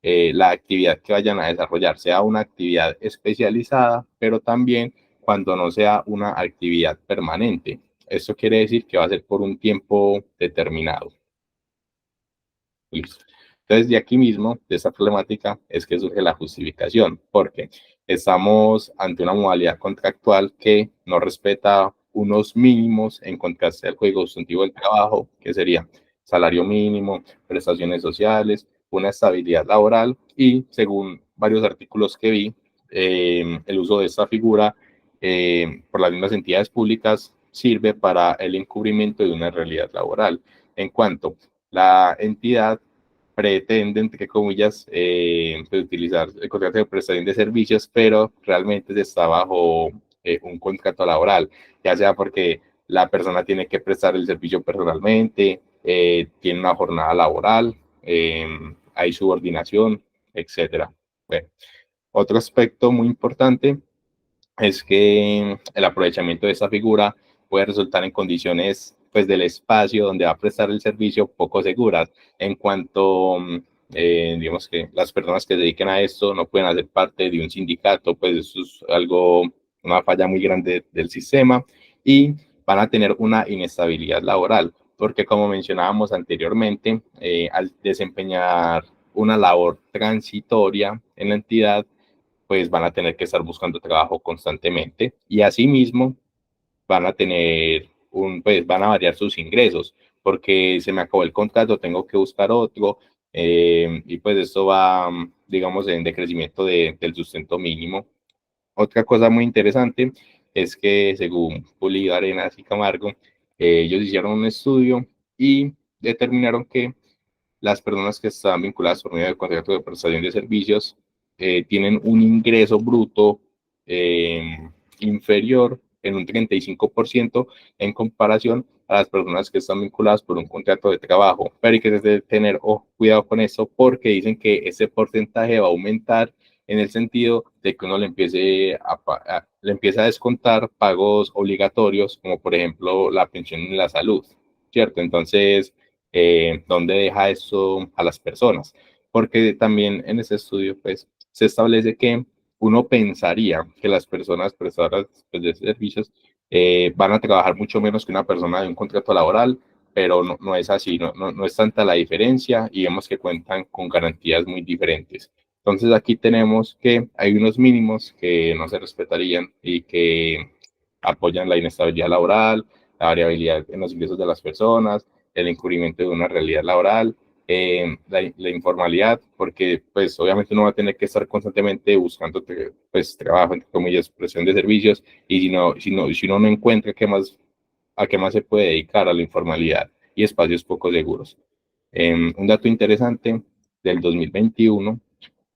la actividad que vayan a desarrollar sea una actividad especializada, pero también cuando no sea una actividad permanente. Esto quiere decir que va a ser por un tiempo determinado. Listo. Entonces, de aquí mismo, de esta problemática, es que surge la justificación, porque estamos ante una modalidad contractual que no respeta unos mínimos en contraste al Código Sustantivo del Trabajo, que sería salario mínimo, prestaciones sociales, una estabilidad laboral y, según varios artículos que vi, el uso de esta figura por las mismas entidades públicas sirve para el encubrimiento de una realidad laboral. En cuanto la entidad pretende, entre comillas, pues, utilizar el contrato de prestación de servicios, pero realmente se está bajo un contrato laboral, ya sea porque la persona tiene que prestar el servicio personalmente, tiene una jornada laboral, hay subordinación, etcétera. Bueno, otro aspecto muy importante es que el aprovechamiento de esta figura puede resultar en condiciones pues, del espacio donde va a prestar el servicio poco seguras, en cuanto, digamos que las personas que se dediquen a esto no pueden hacer parte de un sindicato, pues eso es algo, una falla muy grande del sistema, y van a tener una inestabilidad laboral, porque como mencionábamos anteriormente, al desempeñar una labor transitoria en la entidad, pues van a tener que estar buscando trabajo constantemente y asimismo van a tener pues van a variar sus ingresos porque se me acabó el contrato, tengo que buscar otro y pues esto va, digamos, en decrecimiento del sustento mínimo. Otra cosa muy interesante es que según Pulido, Arenas y Camargo, ellos hicieron un estudio y determinaron que las personas que están vinculadas por medio del contrato de prestación de servicios tienen un ingreso bruto inferior en un 35% en comparación a las personas que están vinculadas por un contrato de trabajo. Pero hay que tener cuidado con eso porque dicen que ese porcentaje va a aumentar en el sentido de que uno le empieza a descontar pagos obligatorios, como por ejemplo la pensión y la salud, ¿cierto? Entonces, ¿dónde deja eso a las personas? Porque también en ese estudio, pues, se establece que uno pensaría que las personas prestadoras pues, de servicios van a trabajar mucho menos que una persona de un contrato laboral, pero no es así, no es tanta la diferencia y vemos que cuentan con garantías muy diferentes. Entonces aquí tenemos que hay unos mínimos que no se respetarían y que apoyan la inestabilidad laboral, la variabilidad en los ingresos de las personas, el encubrimiento de una realidad laboral, la informalidad, porque pues obviamente uno va a tener que estar constantemente buscando pues trabajo, entre comillas, prestación de servicios, y si uno no encuentra a qué más se puede dedicar a la informalidad y espacios poco seguros. Un dato interesante del 2021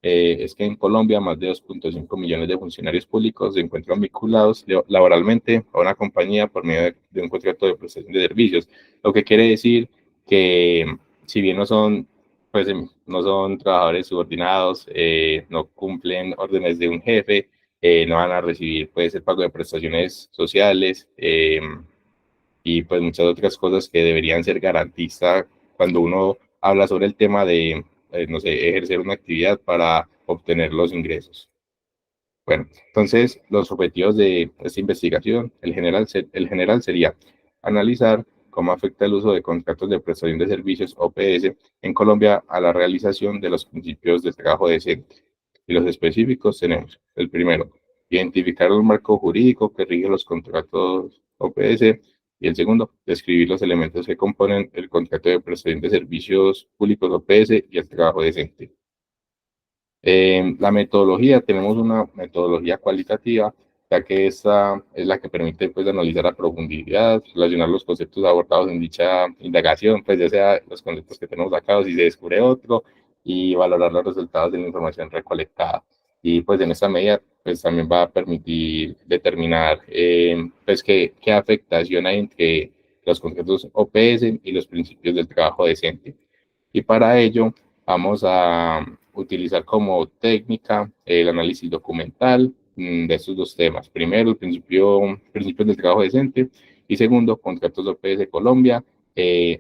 es que en Colombia más de 2.5 millones de funcionarios públicos se encuentran vinculados laboralmente a una compañía por medio de un contrato de prestación de servicios, lo que quiere decir que si bien pues, no son trabajadores subordinados, no cumplen órdenes de un jefe, no van a recibir pues, el pago de prestaciones sociales y pues muchas otras cosas que deberían ser garantistas cuando uno habla sobre el tema de no sé, ejercer una actividad para obtener los ingresos. Bueno, entonces los objetivos de esta investigación, el general sería analizar cómo afecta el uso de contratos de prestación de servicios OPS en Colombia a la realización de los principios de trabajo decente. Y los específicos tenemos, el primero, identificar el marco jurídico que rige los contratos OPS, y el segundo, describir los elementos que componen el contrato de prestación de servicios públicos OPS y el trabajo decente. La metodología, tenemos una metodología cualitativa, ya que esta es la que permite pues, analizar a profundidad, relacionar los conceptos abordados en dicha indagación, pues ya sea los conceptos que tenemos acá o si se descubre otro, y valorar los resultados de la información recolectada. Y pues en esta medida pues también va a permitir determinar pues qué afectación hay entre los conceptos OPS y los principios del trabajo decente. Y para ello vamos a utilizar como técnica el análisis documental de estos dos temas. Primero, principios del trabajo decente y segundo, contratos OPS de Colombia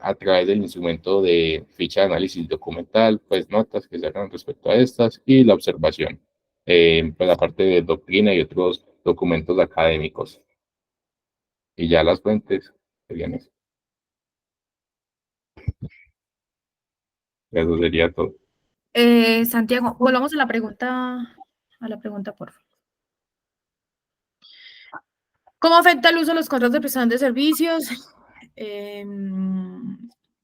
a través del instrumento de ficha de análisis documental, pues notas que se hagan respecto a estas y la observación, pues aparte de doctrina y otros documentos académicos. Y ya las fuentes serían eso. Eso sería todo. Santiago, volvamos a la pregunta, por favor. ¿Cómo afecta el uso de los contratos de prestación de servicios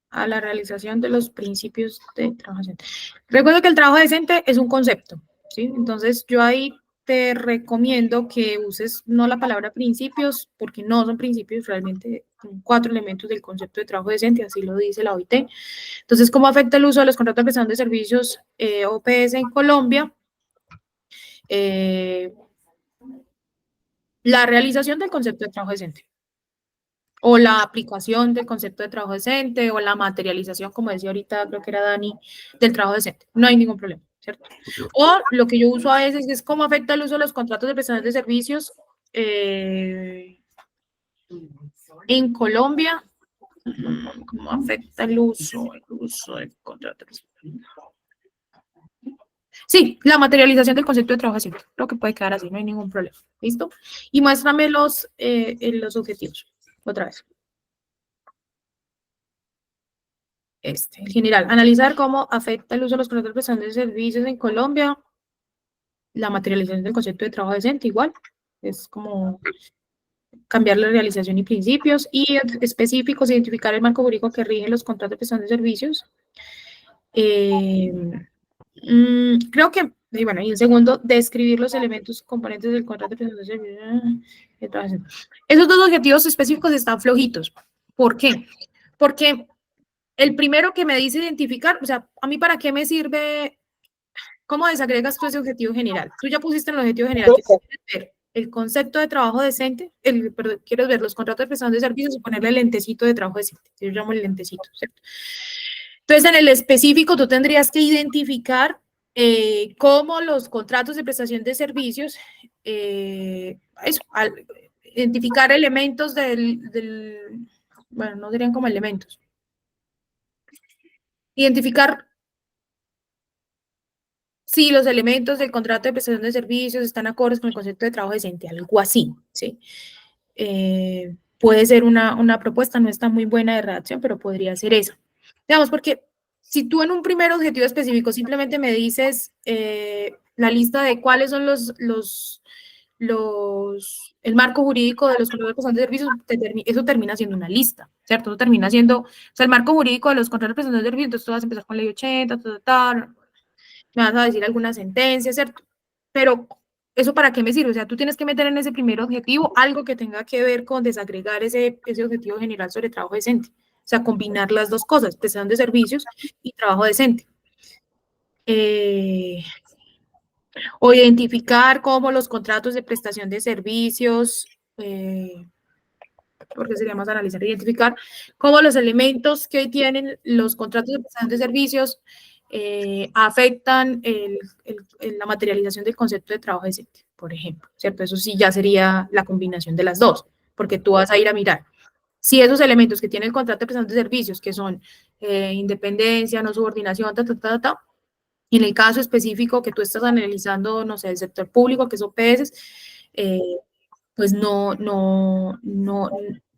a la realización de los principios de trabajo decente? Recuerdo que el trabajo decente es un concepto, ¿sí? Entonces, yo ahí te recomiendo que uses no la palabra principios, porque no son principios, realmente son 4 elementos del concepto de trabajo decente, así lo dice la OIT. Entonces, ¿cómo afecta el uso de los contratos de prestación de servicios OPS en Colombia? La realización del concepto de trabajo decente, o la aplicación del concepto de trabajo decente, o la materialización, como decía ahorita, creo que era Dani, del trabajo decente. No hay ningún problema, ¿cierto? O lo que yo uso a veces es cómo afecta el uso de los contratos de prestación de servicios en Colombia. ¿Cómo afecta el uso del contrato de servicios? Sí, la materialización del concepto de trabajo decente. Creo que puede quedar así, no hay ningún problema. ¿Listo? Y muéstrame los objetivos. Otra vez. El general. Analizar cómo afecta el uso de los contratos de prestación de servicios en Colombia la materialización del concepto de trabajo decente, igual, es como cambiar la realización y principios, y específicos, identificar el marco jurídico que rige los contratos de prestación de servicios. Creo que, y bueno, y el segundo, describir los elementos componentes del contrato de prestación de servicios. Esos dos objetivos específicos están flojitos. ¿Por qué? Porque el primero que me dice identificar, o sea, a mí para qué me sirve, ¿cómo desagregas tú ese objetivo general? Tú ya pusiste en el objetivo general que quieres ver el concepto de trabajo decente, perdón, quieres ver los contratos de prestación de servicios y ponerle el lentecito de trabajo decente. Yo llamo el lentecito, ¿cierto? Entonces, en el específico, tú tendrías que identificar cómo los contratos de prestación de servicios, identificar elementos bueno, no dirían como elementos. Identificar si los elementos del contrato de prestación de servicios están acordes con el concepto de trabajo decente, algo así, ¿sí? Puede ser una propuesta, no está muy buena de redacción, pero podría ser esa. Digamos, porque si tú en un primer objetivo específico simplemente me dices la lista de cuáles son el marco jurídico de los contratos de prestación de servicios, eso termina siendo una lista, ¿cierto? Eso termina siendo, o sea, el marco jurídico de los contratos de prestación de servicios, entonces tú vas a empezar con ley 80, me vas a decir alguna sentencia, ¿cierto? Pero, ¿eso para qué me sirve? O sea, tú tienes que meter en ese primer objetivo algo que tenga que ver con desagregar ese objetivo general sobre trabajo decente. O sea, combinar las dos cosas, prestación de servicios y trabajo decente. O identificar cómo los contratos de prestación de servicios, porque sería más analizar, identificar cómo los elementos que hoy tienen los contratos de prestación de servicios afectan la materialización del concepto de trabajo decente, por ejemplo, ¿cierto? Eso sí ya sería la combinación de las dos, porque tú vas a ir a mirar si esos elementos que tiene el contrato de prestación de servicios, que son independencia, no subordinación, y en el caso específico que tú estás analizando, no sé, el sector público, que es OPS, pues no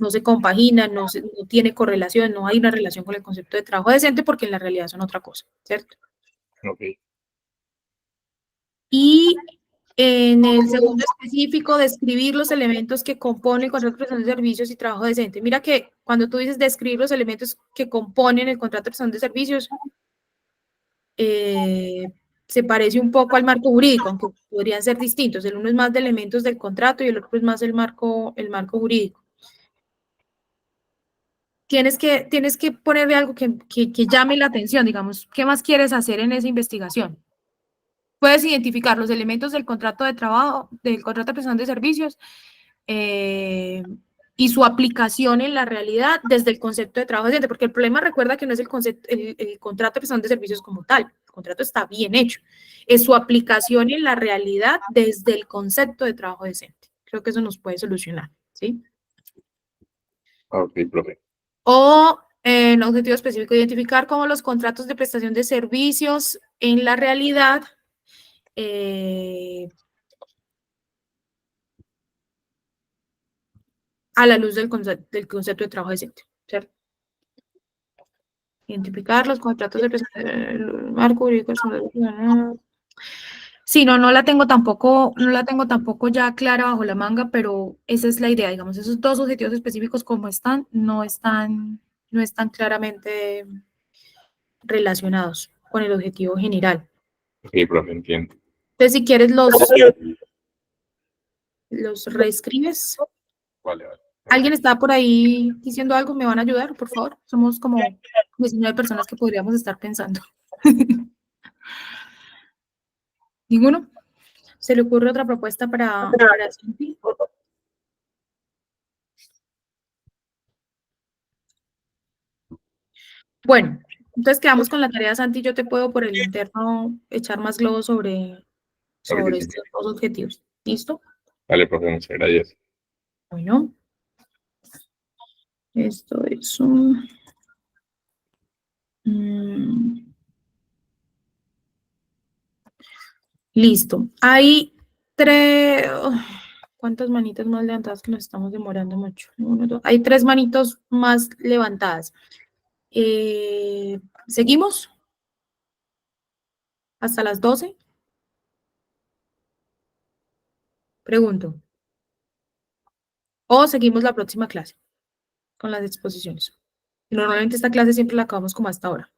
se compagina, no tiene correlación, no hay una relación con el concepto de trabajo decente porque en la realidad son otra cosa, ¿cierto? Ok. Y en el segundo específico, describir los elementos que componen el contrato de prestación de servicios y trabajo decente. Mira que cuando tú dices describir los elementos que componen el contrato de prestación de servicios, se parece un poco al marco jurídico, aunque podrían ser distintos. El uno es más de elementos del contrato y el otro es más el marco jurídico. Tienes que ponerle algo que llame la atención, digamos, ¿qué más quieres hacer en esa investigación? Puedes identificar los elementos del contrato de trabajo, del contrato de prestación de servicios y su aplicación en la realidad desde el concepto de trabajo decente, porque el problema, recuerda que no es el contrato de prestación de servicios como tal, el contrato está bien hecho, es su aplicación en la realidad desde el concepto de trabajo decente. Creo que eso nos puede solucionar, ¿sí? Ok, profe. O en objetivo específico, identificar cómo los contratos de prestación de servicios en la realidad a la luz del concepto de trabajo decente, ¿cierto? Identificar los contratos de prestación, el marco jurídico. Sí, no la tengo tampoco ya clara bajo la manga, pero esa es la idea, digamos, esos dos objetivos específicos como están, no están claramente relacionados con el objetivo general. Ok, profe, entiendo. Entonces, si quieres los reescribes. Vale, vale. ¿Alguien está por ahí diciendo algo? ¿Me van a ayudar, por favor? Somos como 19 personas que podríamos estar pensando. ¿Ninguno? ¿Se le ocurre otra propuesta para Santi? Bueno, entonces quedamos con la tarea, Santi. Yo te puedo por el interno echar más globos sobre Claro que sí. estos dos objetivos. ¿Listo? Vale, profe, muchas gracias. Bueno, esto es un... listo. Hay tres... ¿Cuántas manitas más levantadas que nos estamos demorando mucho? Hay 3 manitos más levantadas. ¿Seguimos? ¿Hasta las 12? Pregunto. O seguimos la próxima clase con las exposiciones. Normalmente esta clase siempre la acabamos como hasta ahora.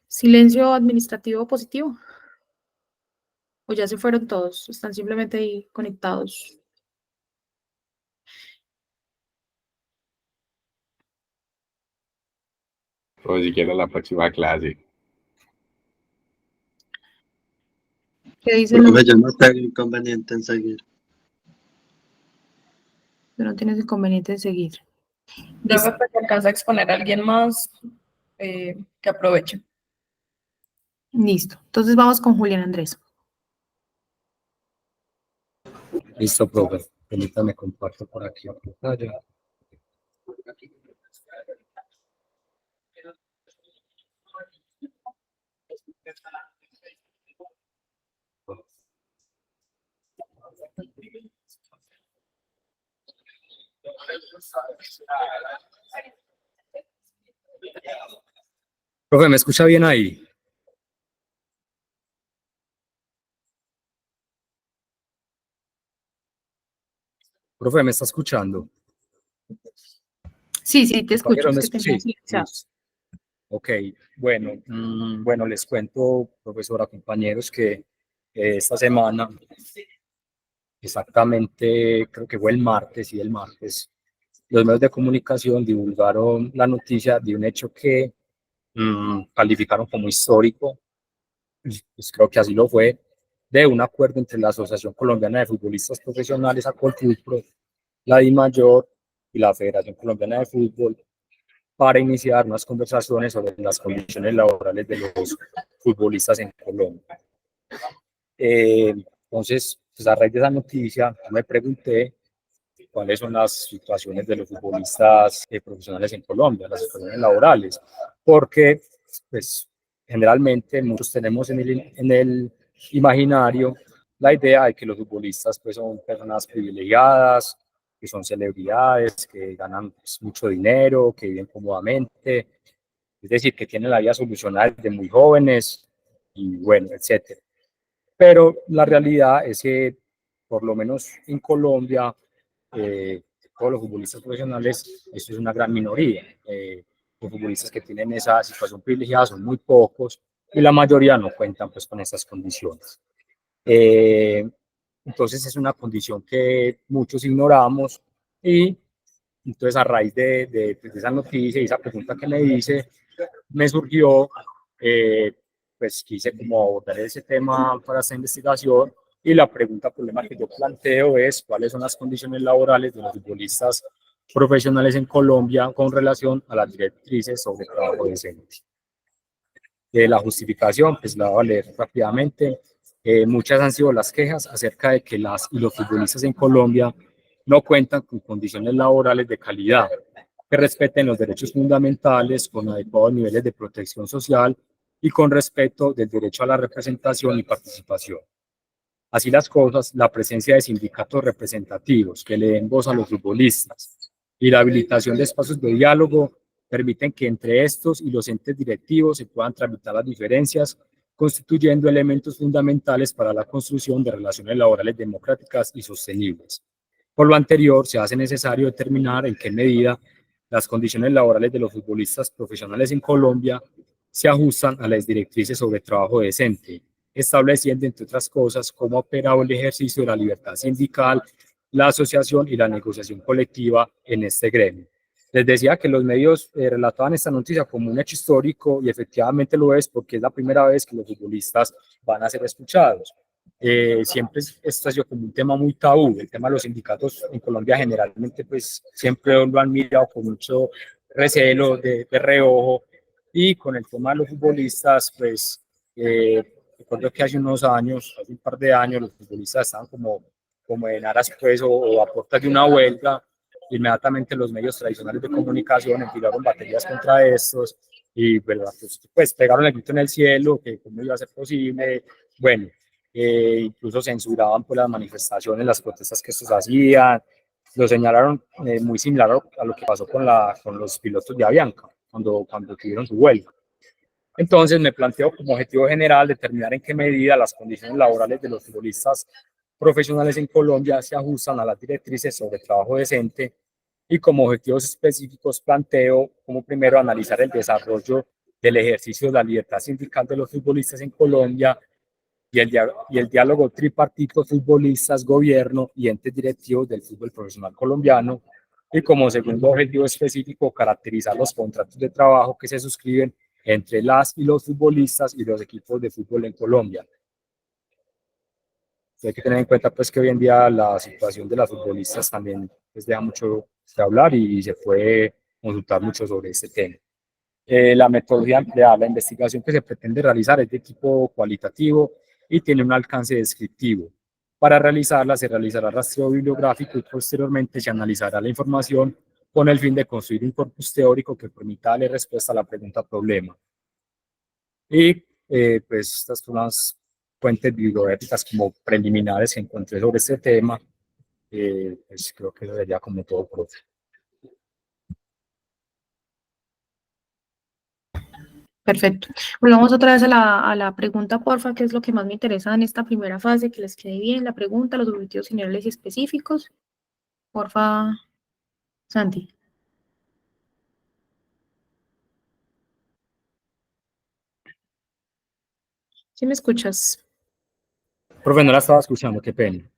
Silencio administrativo positivo. O ya se fueron todos, están simplemente ahí conectados. O si quieren la próxima clase. ¿Qué dicen? Profe, yo no tengo inconveniente en seguir. No tienes inconveniente de seguir. Luego pues, si alcanza a exponer a alguien más, que aproveche. Listo. Entonces vamos con Julián Andrés. Listo, profe. Permítame comparto por aquí la pantalla. Profe, ¿me escucha bien ahí? Profe, ¿me está escuchando? Sí, sí, te escucho. Compañero, ¿me Es que escucha? tenía Sí. silenciado. Ok, bueno, bueno, les cuento, profesora, compañeros, que esta semana, exactamente, creo que fue el martes, los medios de comunicación divulgaron la noticia de un hecho que calificaron como histórico, pues creo que así lo fue, de un acuerdo entre la Asociación Colombiana de Futbolistas Profesionales, Acolfutpro, la DIMAYOR y la Federación Colombiana de Fútbol, para iniciar unas conversaciones sobre las condiciones laborales de los futbolistas en Colombia. Entonces, pues a raíz de esa noticia, me pregunté cuáles son las situaciones de los futbolistas profesionales en Colombia, las situaciones laborales, porque pues, generalmente muchos tenemos en el imaginario la idea de que los futbolistas pues, son personas privilegiadas, que son celebridades, que ganan pues, mucho dinero, que viven cómodamente, es decir, que tienen la vida solucionada desde muy jóvenes y bueno, etcétera. Pero la realidad es que, por lo menos en Colombia, todos los futbolistas profesionales, esto es una gran minoría. Los futbolistas que tienen esa situación privilegiada son muy pocos y la mayoría no cuentan pues, con estas condiciones. Entonces es una condición que muchos ignoramos y entonces a raíz de esa noticia y esa pregunta que me hice, me surgió, pues quise como abordar ese tema para esta investigación y la pregunta problema que yo planteo es cuáles son las condiciones laborales de los futbolistas profesionales en Colombia con relación a las directrices sobre trabajo decente. La justificación, pues la voy a leer rápidamente. Muchas han sido las quejas acerca de que las y los futbolistas en Colombia no cuentan con condiciones laborales de calidad, que respeten los derechos fundamentales con adecuados niveles de protección social y con respeto del derecho a la representación y participación. Así las cosas, la presencia de sindicatos representativos que le den voz a los futbolistas y la habilitación de espacios de diálogo permiten que entre estos y los entes directivos se puedan tramitar las diferencias, constituyendo elementos fundamentales para la construcción de relaciones laborales democráticas y sostenibles. Por lo anterior, se hace necesario determinar en qué medida las condiciones laborales de los futbolistas profesionales en Colombia se ajustan a las directrices sobre trabajo decente, estableciendo, entre otras cosas, cómo ha operado el ejercicio de la libertad sindical, la asociación y la negociación colectiva en este gremio. Les decía que los medios relataban esta noticia como un hecho histórico y efectivamente lo es porque es la primera vez que los futbolistas van a ser escuchados. Siempre esto ha sido como un tema muy tabú, el tema de los sindicatos en Colombia generalmente pues siempre lo han mirado con mucho recelo, de reojo, y con el tema de los futbolistas pues recuerdo que hace unos años, hace un par de años, los futbolistas estaban como en aras pues o a puertas de una huelga. Inmediatamente los medios tradicionales de comunicación enfilaron baterías contra estos y pues pegaron el grito en el cielo, que cómo iba a ser posible, bueno, incluso censuraban pues, las manifestaciones, las protestas que estos hacían, lo señalaron muy similar a lo que pasó con los pilotos de Avianca, cuando tuvieron su huelga. Entonces me planteo como objetivo general determinar en qué medida las condiciones laborales de los futbolistas profesionales en Colombia se ajustan a las directrices sobre trabajo decente, y como objetivos específicos planteo como primero analizar el desarrollo del ejercicio de la libertad sindical de los futbolistas en Colombia y el diálogo tripartito futbolistas, gobierno y entes directivos del fútbol profesional colombiano, y como segundo objetivo específico caracterizar los contratos de trabajo que se suscriben entre las y los futbolistas y los equipos de fútbol en Colombia. Hay que tener en cuenta pues que hoy en día la situación de las futbolistas también pues, deja mucho de hablar y se puede consultar mucho sobre este tema. La metodología empleada, la investigación que se pretende realizar es de tipo cualitativo y tiene un alcance descriptivo. Para realizarla se realizará rastreo bibliográfico y posteriormente se analizará la información con el fin de construir un corpus teórico que permita darle respuesta a la pregunta problema. Y pues estas son las fuentes bibliográficas como preliminares que encontré sobre este tema. Pues creo que eso sería como todo, profe. Perfecto. Volvamos otra vez a la pregunta, porfa, que es lo que más me interesa en esta primera fase, que les quede bien la pregunta, los objetivos generales y específicos. Porfa, Santi. ¿Sí me escuchas? Profe, no la estaba escuchando, qué pena.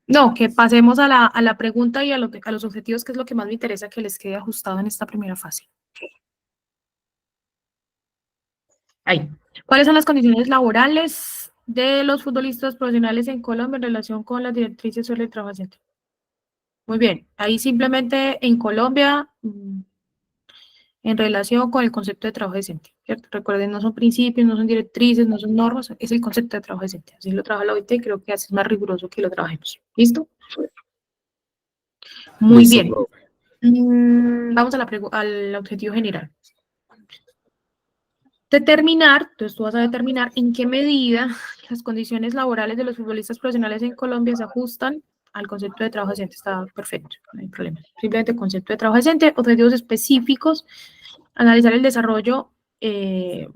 No, que pasemos a la pregunta y a los objetivos, que es lo que más me interesa que les quede ajustado en esta primera fase. Ahí. ¿Cuáles son las condiciones laborales de los futbolistas profesionales en Colombia en relación con las directrices sobre el trabajo decente? Muy bien. Ahí simplemente en Colombia, en relación con el concepto de trabajo decente, ¿cierto? Recuerden, no son principios, no son directrices, no son normas, es el concepto de trabajo decente. Así lo trabaja la OIT y creo que así es más riguroso que lo trabajemos. ¿Listo? Muy Listo, bien. profe. Vamos al objetivo general. Determinar, entonces tú vas a determinar en qué medida las condiciones laborales de los futbolistas profesionales en Colombia se ajustan al concepto de trabajo decente. Está perfecto, no hay problema. Simplemente concepto de trabajo decente, objetivos específicos, analizar el desarrollo del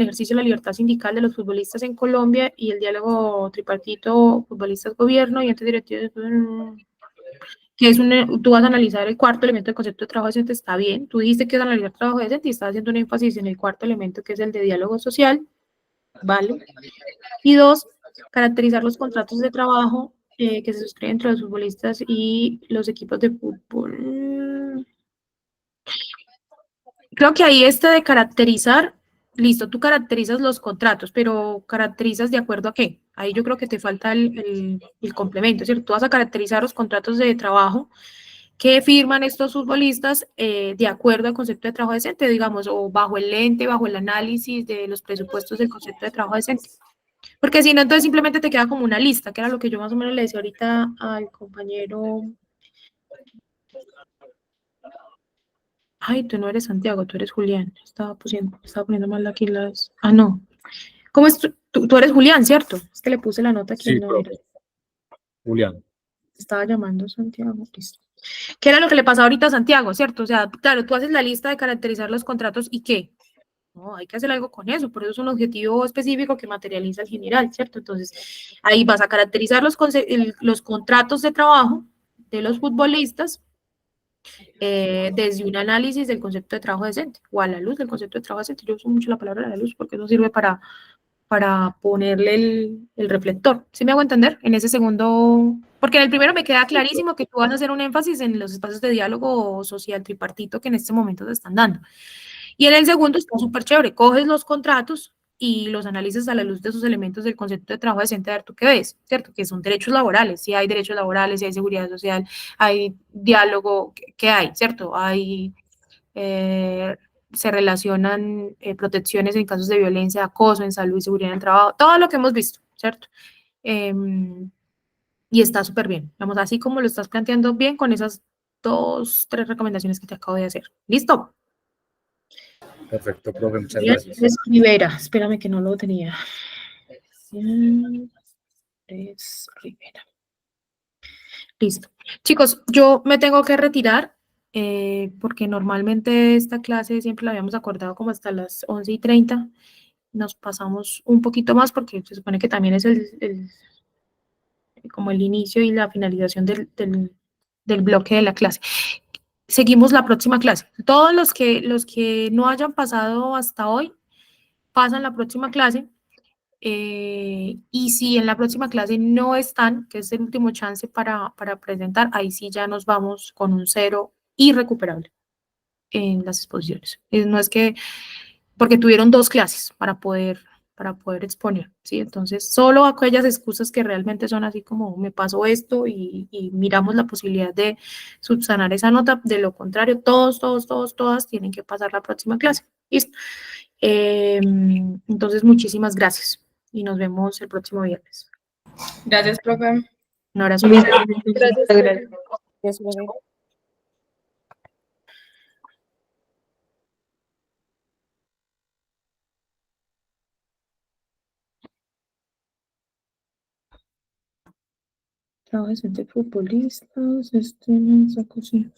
ejercicio de la libertad sindical de los futbolistas en Colombia y el diálogo tripartito futbolistas-gobierno y entes directivos. Que es tú vas a analizar el cuarto elemento del concepto de trabajo decente, está bien. Tú dijiste que es analizar trabajo decente y estás haciendo un énfasis en el cuarto elemento, que es el de diálogo social, ¿vale? Y dos, caracterizar los contratos de trabajo que se suscriben entre los futbolistas y los equipos de fútbol. Creo que ahí de caracterizar, listo, tú caracterizas los contratos, pero caracterizas de acuerdo a qué. Ahí yo creo que te falta el complemento, es decir, tú vas a caracterizar los contratos de trabajo que firman estos futbolistas de acuerdo al concepto de trabajo decente, digamos, o bajo el lente, bajo el análisis de los presupuestos del concepto de trabajo decente. Porque si no, entonces simplemente te queda como una lista, que era lo que yo más o menos le decía ahorita al compañero. Ay, tú no eres Santiago, tú eres Julián. Estaba poniendo mal aquí las. Ah, no. ¿Cómo es? Tú eres Julián, ¿cierto? Es que le puse la nota que Sí, no era. profe. Julián. Estaba llamando Santiago, listo. ¿Qué era lo que le pasaba ahorita a Santiago, cierto? O sea, claro, tú haces la lista de caracterizar los contratos y ¿qué? No, hay que hacer algo con eso, por eso es un objetivo específico que materializa el general, ¿cierto? Entonces, ahí vas a caracterizar los contratos de trabajo de los futbolistas desde un análisis del concepto de trabajo decente o a la luz del concepto de trabajo decente. Yo uso mucho la palabra a la luz porque eso sirve para ponerle el reflector. ¿Sí me hago entender? En ese segundo, porque en el primero me queda clarísimo que tú vas a hacer un énfasis en los espacios de diálogo social tripartito que en este momento se están dando. Y en el segundo está súper chévere, coges los contratos y los analizas a la luz de esos elementos del concepto de trabajo decente, a ver tú qué ves, ¿cierto? Que son derechos laborales, si hay derechos laborales, si hay seguridad social, hay diálogo, ¿qué hay, cierto? Hay, se relacionan protecciones en casos de violencia, acoso, en salud y seguridad en el trabajo, todo lo que hemos visto, ¿cierto? Y está súper bien, vamos, así como lo estás planteando bien con esas 2, 3 recomendaciones que te acabo de hacer. ¿Listo? Perfecto, profe, muchas gracias. Rivera, espérame que no lo tenía. Rivera. Listo. Chicos, yo me tengo que retirar. porque normalmente esta clase siempre la habíamos acordado como hasta las 11:30. Nos pasamos un poquito más porque se supone que también es como el inicio y la finalización del bloque de la clase. Seguimos la próxima clase. Todos los que no hayan pasado hasta hoy, pasan la próxima clase. Y si en la próxima clase no están, que es el último chance para presentar, ahí sí ya nos vamos con un 0 irrecuperable en las exposiciones. No es que, porque tuvieron 2 clases para poder exponer, ¿sí? Entonces, solo aquellas excusas que realmente son así como me pasó esto y miramos la posibilidad de subsanar esa nota, de lo contrario, todas tienen que pasar la próxima clase. ¿Listo? Entonces, muchísimas gracias y nos vemos el próximo viernes. Gracias, profe. Un abrazo. Gracias, profe. Trabajo decente de futbolistas, saco sí.